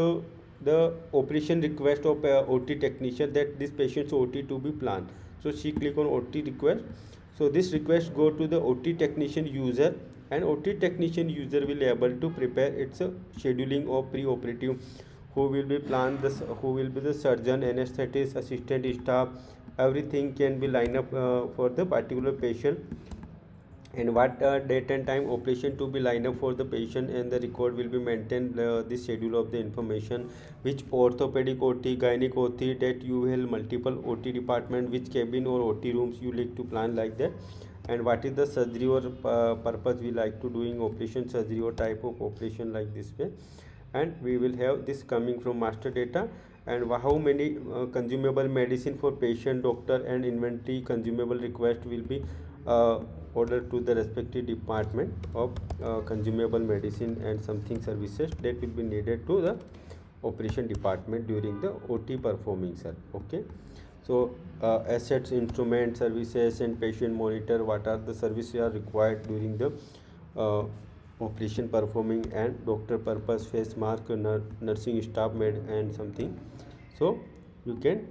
Speaker 1: the operation request of OT technician that this patient's OT to be planned. So she click on OT request. So this request go to the OT technician user, and OT technician user will able to prepare its scheduling of pre-operative, who will be planned this, who will be the surgeon, anesthetist, assistant staff, everything can be lined up for the particular patient, and what date and time operation to be lined up for the patient, and the record will be maintained, the schedule of the information, which orthopedic OT, gynec OT, that you will multiple OT department, which cabin or OT rooms you like to plan like that, and what is the surgery or purpose we like to doing operation, surgery or type of operation like this way. And we will have this coming from master data, and how many consumable medicine for patient, doctor, and inventory consumable request will be uh, ordered to the respective department of consumable medicine and something services that will be needed to the operation department during the OT performing, sir. Okay. So assets, instrument, services, and patient monitor, what are the services are required during the uh, operation performing, and doctor purpose, face mask, nursing staff med and something. So you can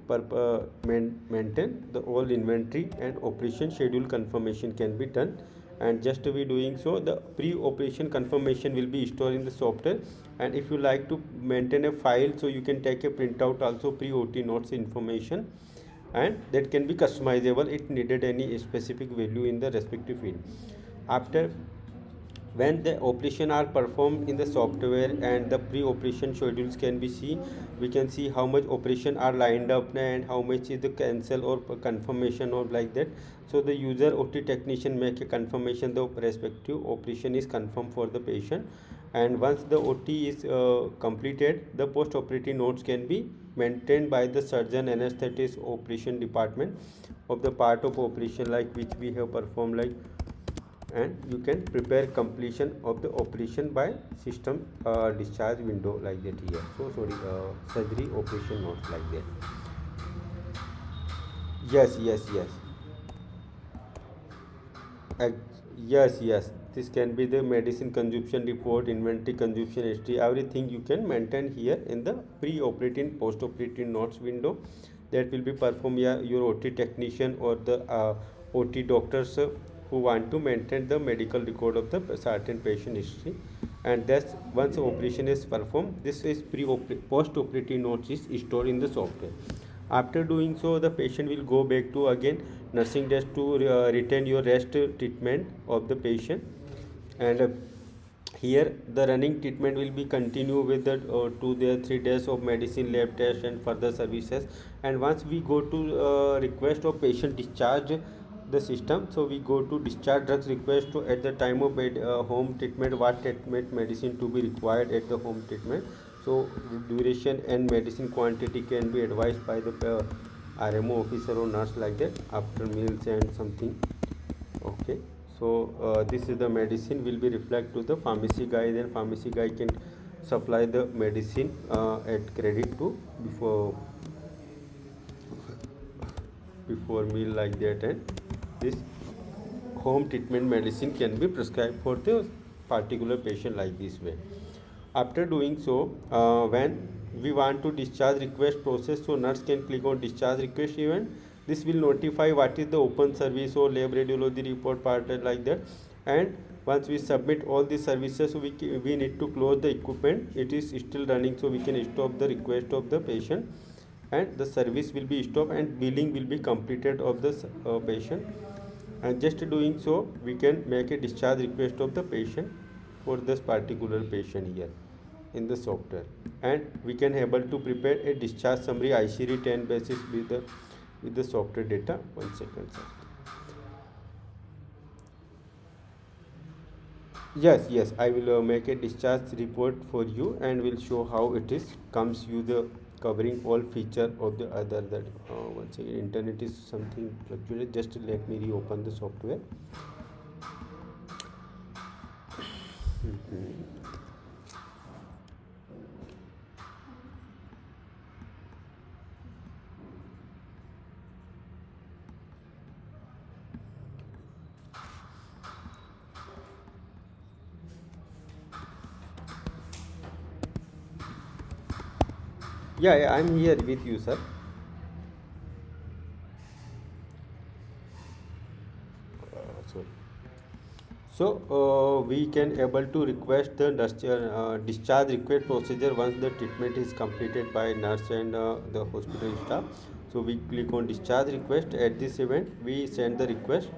Speaker 1: maintain the all inventory, and operation schedule confirmation can be done, and just we doing so the pre-operation confirmation will be stored in the software. And if you like to maintain a file, so you can take a printout also, pre-OT notes information, and that can be customizable it needed any specific value in the respective field. After, when the operation are performed in the software and the pre-operation schedules can be seen, we can see how much operation are lined up and how much is the cancel or confirmation or like that. So the user OT technician make a confirmation the respective operation is confirmed for the patient, and once the OT is completed, the post-operative notes can be maintained by the surgeon, anesthetist, operation department of the part of operation like which we have performed like, and you can prepare completion of the operation by system discharge window like that here. So sorry, surgery operation notes like that. Yes, yes, yes. Yes, this can be the medicine consumption report, inventory consumption history, everything you can maintain here in the pre-operative, post-operative notes window. That will be performed, yeah, your OT technician or the OT doctors who want to maintain the medical record of the certain patient history. And that's once operation is performed, this is post-operative notes is stored in the software. After doing so, the patient will go back to again nursing desk to retain your rest treatment of the patient, and here the running treatment will be continue with the 2 3 days of medicine, lab test, and further services. And once we go to request of patient discharge the system, so we go to discharge drugs request to at the time of home treatment, what treatment medicine to be required at the home treatment. So duration and medicine quantity can be advised by the RMO officer or nurse like that after meals and something. Okay. So this is the medicine will be reflect to the pharmacy guy, then pharmacy guy can supply the medicine at credit to before meal like that, and this home treatment medicine can be prescribed for the particular patient like this way. After doing so, when we want to discharge request process, so nurse can click on discharge request event. This will notify what is the open service or lab radiology report part like that. And once we submit all these services, so we need to close the equipment, it is still running, so we can stop the request of the patient, and the service will be stopped, and billing will be completed of the patient. And just doing so, we can make a discharge request of the patient for this particular patient here in the software, and we can able to prepare a discharge summary ICD 10 basis with the software data. 1 second, sir. Yes, I will make a discharge report for you, and will show how it is comes you the covering all feature of the other that once again internet is something fluctuated. Just let me reopen the software. Yeah, I'm here with you, sir. Sorry. So we can able to request the discharge request procedure once the treatment is completed by nurse and the hospital staff. So we click on discharge request. At this event, we send the request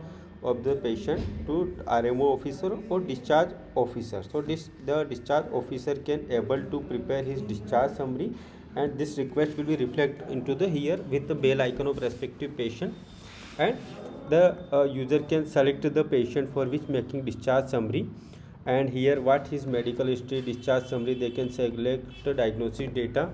Speaker 1: of the patient to RMO officer or discharge officer. So the discharge officer can able to prepare his discharge summary, and this request will be reflect into the here with the bell icon of respective patient, and the user can select the patient for which making discharge summary, and here what his medical history, discharge summary, they can select the diagnosis data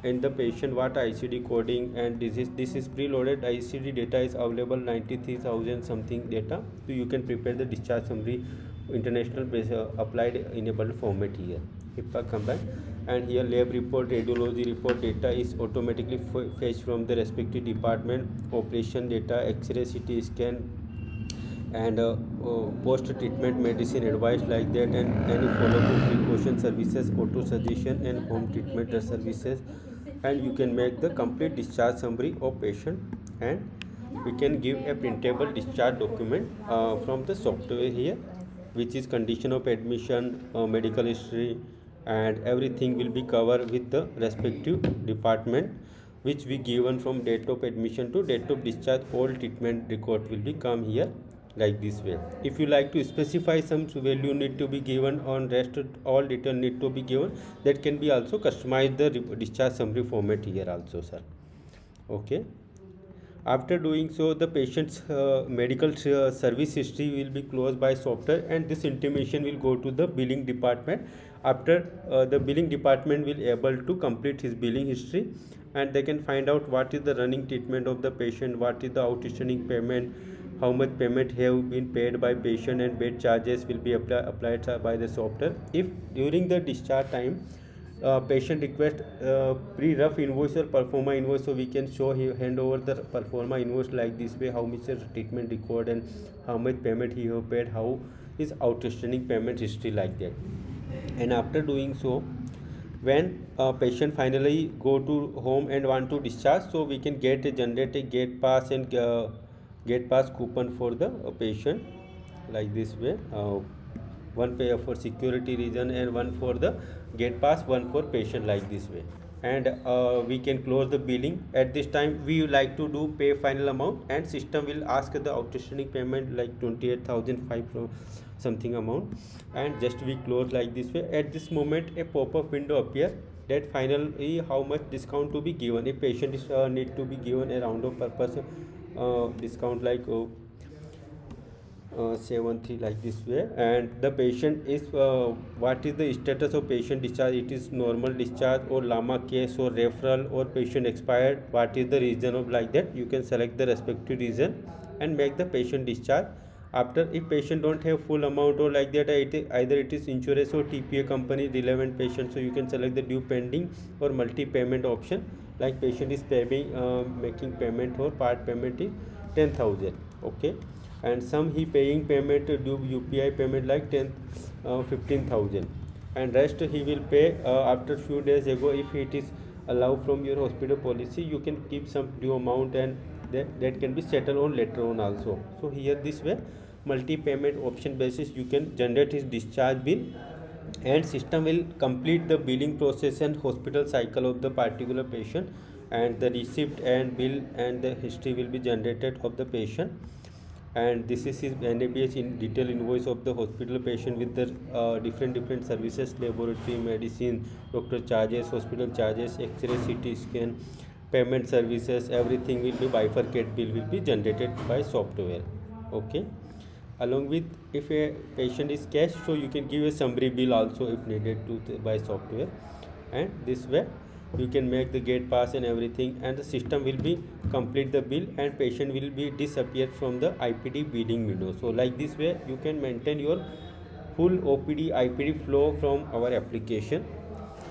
Speaker 1: and the patient what ICD coding and disease. This is preloaded ICD data is available 93,000 something data, so you can prepare the discharge summary international base, applied enabled format here. If I come back, and here lab report, radiology report data is automatically fetched from the respective department, operation data, x-ray, CT scan, and post treatment medicine advice like that, and any follow up precaution services, auto suggestion, and home treatment services. And you can make the complete discharge summary of patient, and we can give a printable discharge document from the software here, which is condition of admission, medical history, and everything will be covered with the respective department, which we given from date of admission to date of discharge. All treatment record will be come here like this way. If you like to specify some value need to be given on rest, all detail need to be given, that can be also customized the discharge summary format here also, sir. Okay. After doing so, the patient's medical service history will be closed by software, and this intimation will go to the billing department. After the billing department will able to complete his billing history, and they can find out what is the running treatment of the patient, what is the outstanding payment, how much payment have been paid by patient, and bed charges will be applied by the software. If during the discharge time patient request pre-rough invoice or performa invoice, so we can show he hand over the performa invoice like this way, how much is treatment record and how much payment he have paid, how is outstanding payment history like that. And after doing so, when patient finally go to home and want to discharge, so we can generate a gate pass and gate pass coupon for the patient like this way, one pay for security reason and one for the gate pass, one for patient like this way. And we can close the billing. At this time we like to do pay final amount, and system will ask the outstanding payment like 28,005 something amount, and just we close like this way. At this moment a pop-up window appear that finally how much discount to be given. A patient is need to be given a round of purpose discount like 73 like this way. And the patient is what is the status of patient discharge, it is normal discharge or lama case or referral or patient expired, what is the reason of like that, you can select the respective reason and make the patient discharge. After, if patient don't have full amount or like that, either it is insurance or TPA company relevant patient, so you can select the due pending or multi payment option, like patient is paying making payment or part payment is 10,000. Okay. And some he paying payment due UPI payment like 15,000, and rest he will pay after few days ago. If it is allowed from your hospital policy, you can keep some due amount, and that can be settled on later on also. So here this way multi payment option basis you can generate his discharge bill, and system will complete the billing process and hospital cycle of the particular patient, and the receipt and bill and the history will be generated of the patient. And this is his NABH in detail invoice of the hospital patient with the different services, laboratory, medicine, doctor charges, hospital charges, X-ray, CT scan, payment services, everything will be bifurcated bill will be generated by software. Okay. Along with, if a patient is cash, so you can give a summary bill also if needed to by software, and this way you can make the gate pass and everything, and the system will be complete the bill, and patient will be disappear from the IPD billing window. So like this way you can maintain your full OPD IPD flow from our application.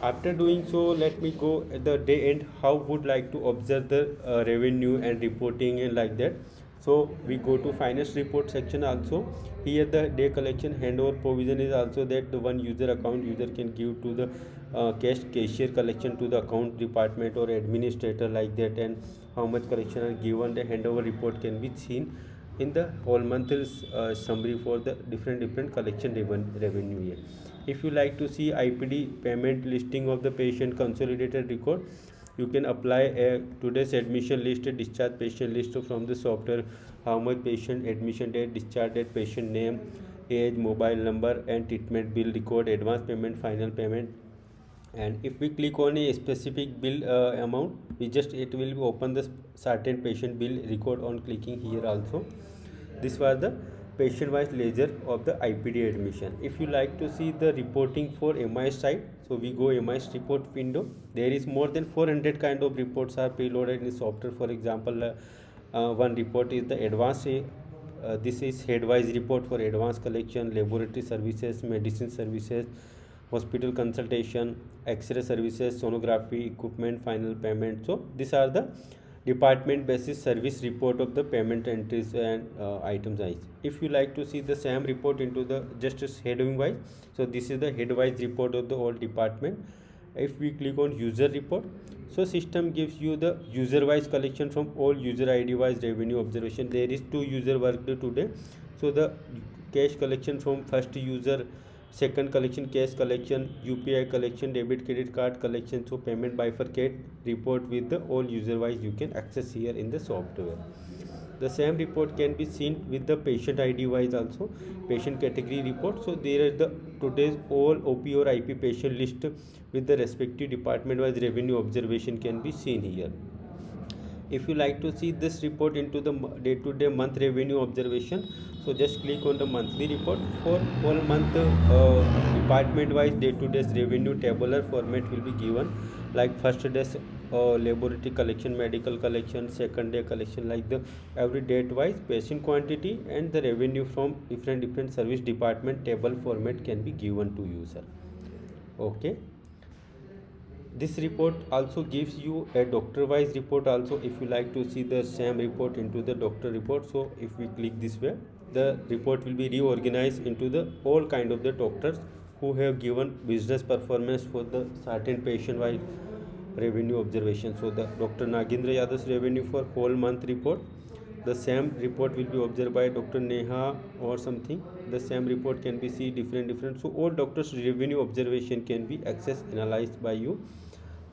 Speaker 1: After doing so, let me go at the day end how would like to observe the revenue and reporting and like that. So we go to finance report section also. Here the day collection handover provision is also that the one user account user can give to the cashier collection to the account department or administrator like that, and how much collection are given. The handover report can be seen in the whole month summary for the different collection revenue here. If you like to see IPD payment listing of the patient consolidated record, you can apply a today's admission list, a discharge patient list from the software, how much patient admission date, discharge date, patient name, age, mobile number, and treatment bill record, advance payment, final payment. And if we click on a specific bill amount, we just it will open the certain patient bill record on clicking here also. This was the patient wise ledger of the IPD admission. If you like to see the reporting for MIS side, so we go MIS report window. There is more than 400 kind of reports are preloaded in the software. For example, one report is the advanced. This is headwise report for advanced collection, laboratory services, medicine services, hospital consultation, X-ray services, sonography, equipment, final payment. So these are the department basis service report of the payment entries and items. If you like to see the same report into the just heading wise, so this is the head wise report of the whole department. If we click on user report, so system gives you the user wise collection from all user ID wise revenue observation. There is 2 user worked today, so the cash collection from first user, second collection cash collection, UPI collection, debit credit card collection. So payment bifurcate report with the all user wise you can access here in the software. The same report can be seen with the patient ID wise also, patient category report. So there is the today's all OP or IP patient list with the respective department wise revenue observation can be seen here. If you like to see this report into the day-to-day month revenue observation, so just click on the monthly report. For whole month department wise day-to-day revenue tabular format will be given, like first day laboratory collection, medical collection, second day collection, like the every date wise patient quantity and the revenue from different service department table format can be given to user. Okay, this report also gives you a doctor wise report also. If you like to see the same report into the doctor report, so if we click this way, the report will be reorganized into the all kind of the doctors who have given business performance for the certain patient wise revenue observation. So the Dr. Nagendra Yadav's revenue for whole month report, the same report will be observed by Dr. Neha or something. The same report can be seen different. So all doctors revenue observation can be accessed, analyzed by you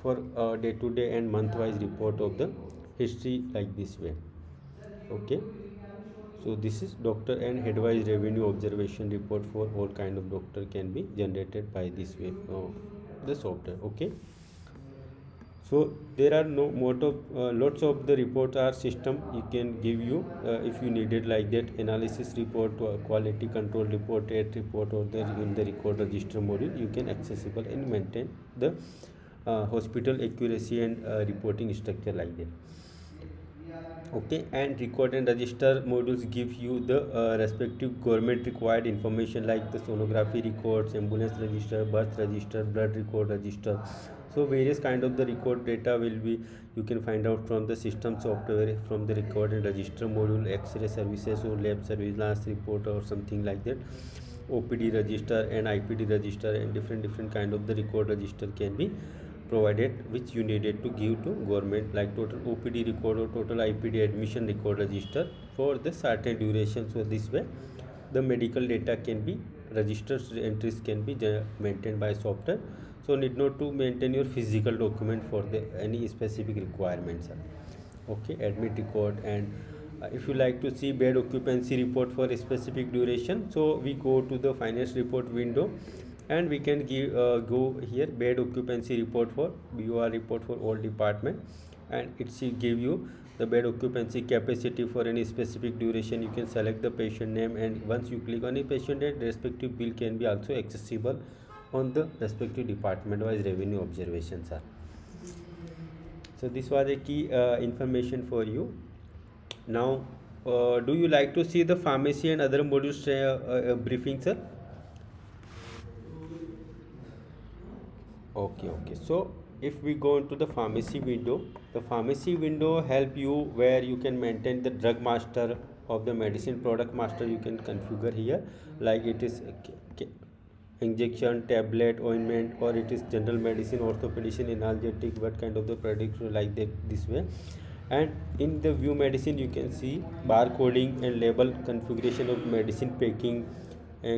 Speaker 1: for day-to-day and month-wise report of the history like this way. Okay, so this is doctor and head-wise revenue observation report for all kind of doctor can be generated by this way the software. Okay, so there are no lots of the reports are system you can give you if you needed, like that analysis report, quality control report, rate report, or the in the record register module you can accessible and maintain the hospital accuracy and reporting structure like that. Okay, and record and register modules give you the respective government required information like the sonography records, ambulance register, birth register, blood record register. So various kind of the record data will be you can find out from the system software, from the record and register module, X-ray services or lab surveillance report or something like that, OPD register and IPD register, and different kind of the record register can be provided which you needed to give to government, like total OPD record or total IPD admission record register for the certain duration. So this way the medical data can be registered, entries can be maintained by software. So need not to maintain your physical document for the any specific requirements. Okay, admit record. And if you like to see bed occupancy report for a specific duration, so we go to the finance report window and we can give go here bed occupancy report for BOR report for all department, and it will give you the bed occupancy capacity for any specific duration. You can select the patient name, and once you click on a patient name, respective bill can be also accessible on the respective department wise revenue observations are. So this was a key information for you. Now do you like to see the pharmacy and other modules briefing, sir? Okay, so if we go into the pharmacy window, the pharmacy window help you where you can maintain the drug master of the medicine product master. You can configure here like it is injection, tablet, ointment, or it is general medicine, orthopedician, analgesic, what kind of the product you like that this way. And in the view medicine you can see barcoding and label configuration of medicine packing,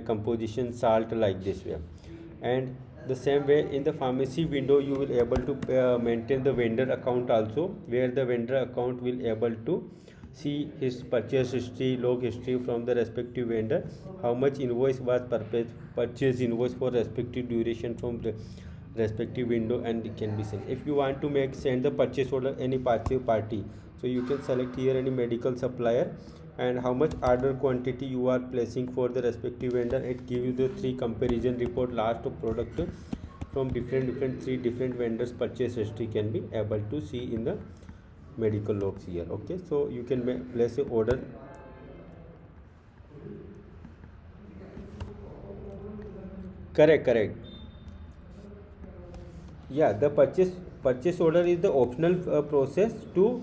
Speaker 1: composition, salt, like this way. And the same way in the pharmacy window you will able to maintain the vendor account also, where the vendor account will able to see his purchase history, log history from the respective vendor, how much invoice was purchase invoice for respective duration from the respective window, and it can be sent. If you want to make send the purchase order any party, so you can select here any medical supplier and how much order quantity you are placing for the respective vendor. It gives you the three comparison report last of product from different three different vendors purchase history can be able to see in the medical logs here. Okay, so you can place a order. Correct. Yeah, the purchase order is the optional process to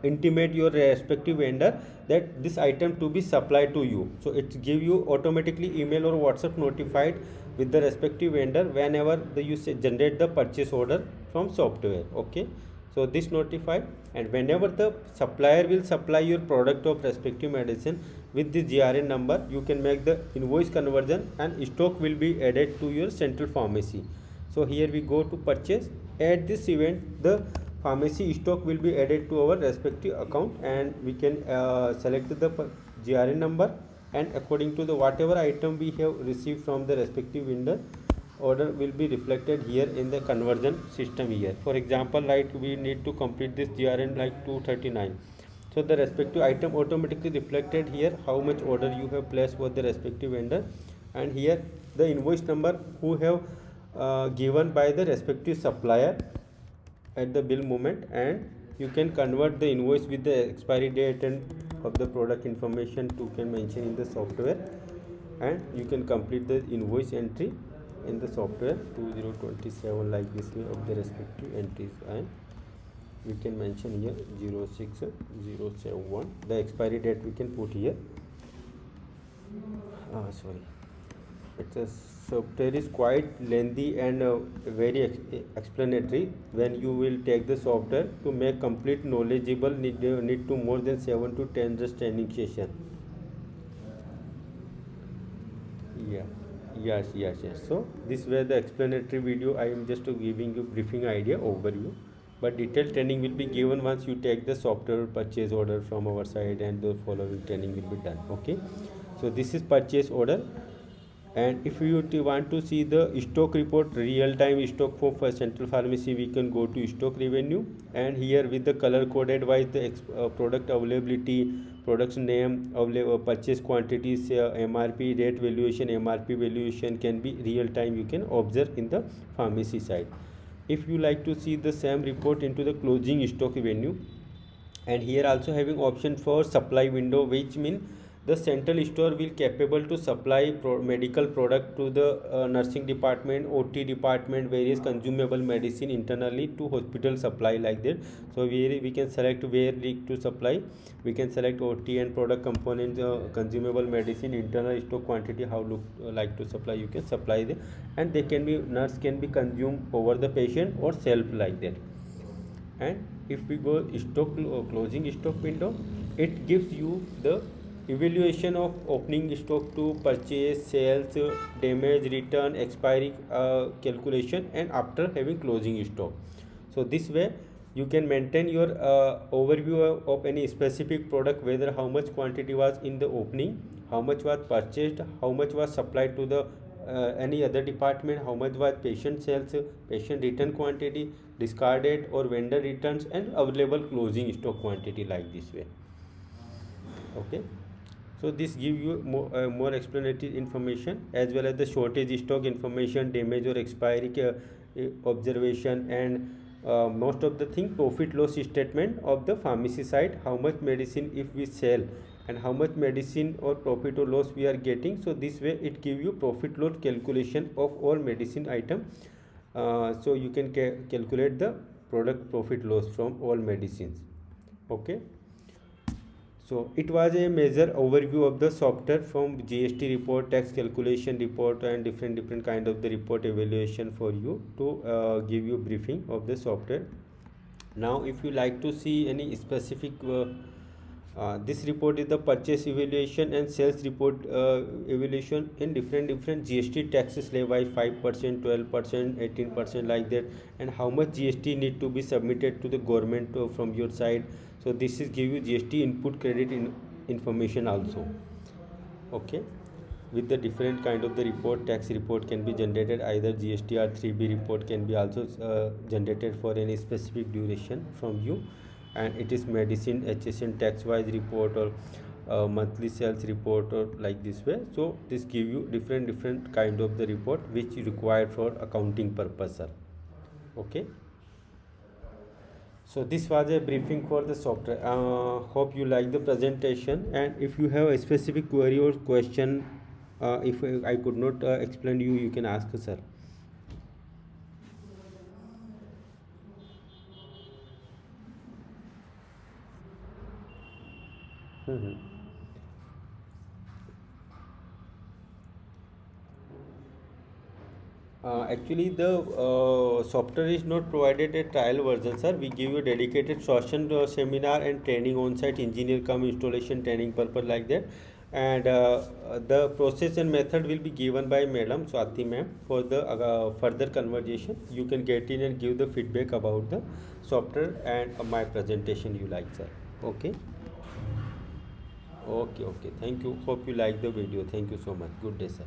Speaker 1: intimate your respective vendor that this item to be supplied to you. So it give you automatically email or WhatsApp notified with the respective vendor whenever you generate the purchase order from software. Okay, so this notify, and whenever the supplier will supply your product of respective medicine with the GRN number, you can make the invoice conversion and stock will be added to your central pharmacy. So here we go to purchase. At this event the pharmacy stock will be added to our respective account, and we can select the GRN number, and according to the whatever item we have received from the respective vendor, order will be reflected here in the conversion system here. For example, right, we need to complete this GRN like 239, so the respective item automatically reflected here how much order you have placed for the respective vendor, and here the invoice number who have given by the respective supplier at the bill moment, and you can convert the invoice with the expiry date and of the product information to can mention in the software, and you can complete the invoice entry in the software 2027 like this way of the respective entries, and we can mention here 06071, the expiry date we can put here. Sorry, it's a software is quite lengthy and very explanatory. When you will take the software to make complete knowledgeable, need to more than 7 to 10 just training session. Yeah, yes. So this were the explanatory video. I am just giving you briefing idea overview, but detailed training will be given once you take the software purchase order from our side, and the following training will be done. Okay, so this is purchase order. And if you want to see the stock report, real time stock for central pharmacy, we can go to stock revenue, and here with the color coded wise the product availability, products name, purchase quantities, MRP rate valuation, MRP valuation can be real time you can observe in the pharmacy side. If you like to see the same report into the closing stock revenue, and here also having option for supply window, which mean the central store will capable to supply medical product to the nursing department, OT department, various consumable medicine internally to hospital supply like that. So we can select where to supply. We can select OT and product components, consumable medicine, internal stock quantity, how look like to supply. You can supply them, and they can be nurse can be consumed over the patient or self like that. And if we go stock closing stock window, it gives you the evaluation of opening stock to purchase, sales, damage, return, expiry calculation, and after having closing stock. So this way you can maintain your overview of any specific product, whether how much quantity was in the opening, how much was purchased, how much was supplied to the any other department, how much was patient sales, patient return quantity, discarded or vendor returns, and available closing stock quantity like this way. Okay, so this give you more explanatory information, as well as the shortage stock information, damage or expiry observation, and most of the thing profit loss statement of the pharmacy side, how much medicine if we sell and how much medicine or profit or loss we are getting. So this way it give you profit loss calculation of all medicine item So you can calculate the product profit loss from all medicines. Okay. So it was a major overview of the software from GST report, tax calculation report, and different kind of the report evaluation for you to give you briefing of the software. Now if you like to see any specific this report is the purchase evaluation and sales report evaluation in different GST taxes slave by 5%, 12%, 18% like that, and how much GST need to be submitted to the government from your side. So this is give you GST input credit information also. Okay, with the different kind of the report, tax report can be generated, either GST or 3B report can be also generated for any specific duration from you, and it is medicine HSN tax wise report or monthly sales report or like this way. So this give you different kind of the report which you require for accounting purpose, sir. Okay. So this was a briefing for the software. Hope you like the presentation, and if you have a specific query or question, if I could not explain you can ask, sir. Actually, the software is not provided a trial version, sir. We give you dedicated session seminar and training on-site engineer come installation training purpose like that, and the process and method will be given by Madam Swati ma'am for the further conversation. You can get in and give the feedback about the software and my presentation you like, sir. Okay. Okay. Okay. Thank you. Hope you like the video. Thank you so much. Good day, sir.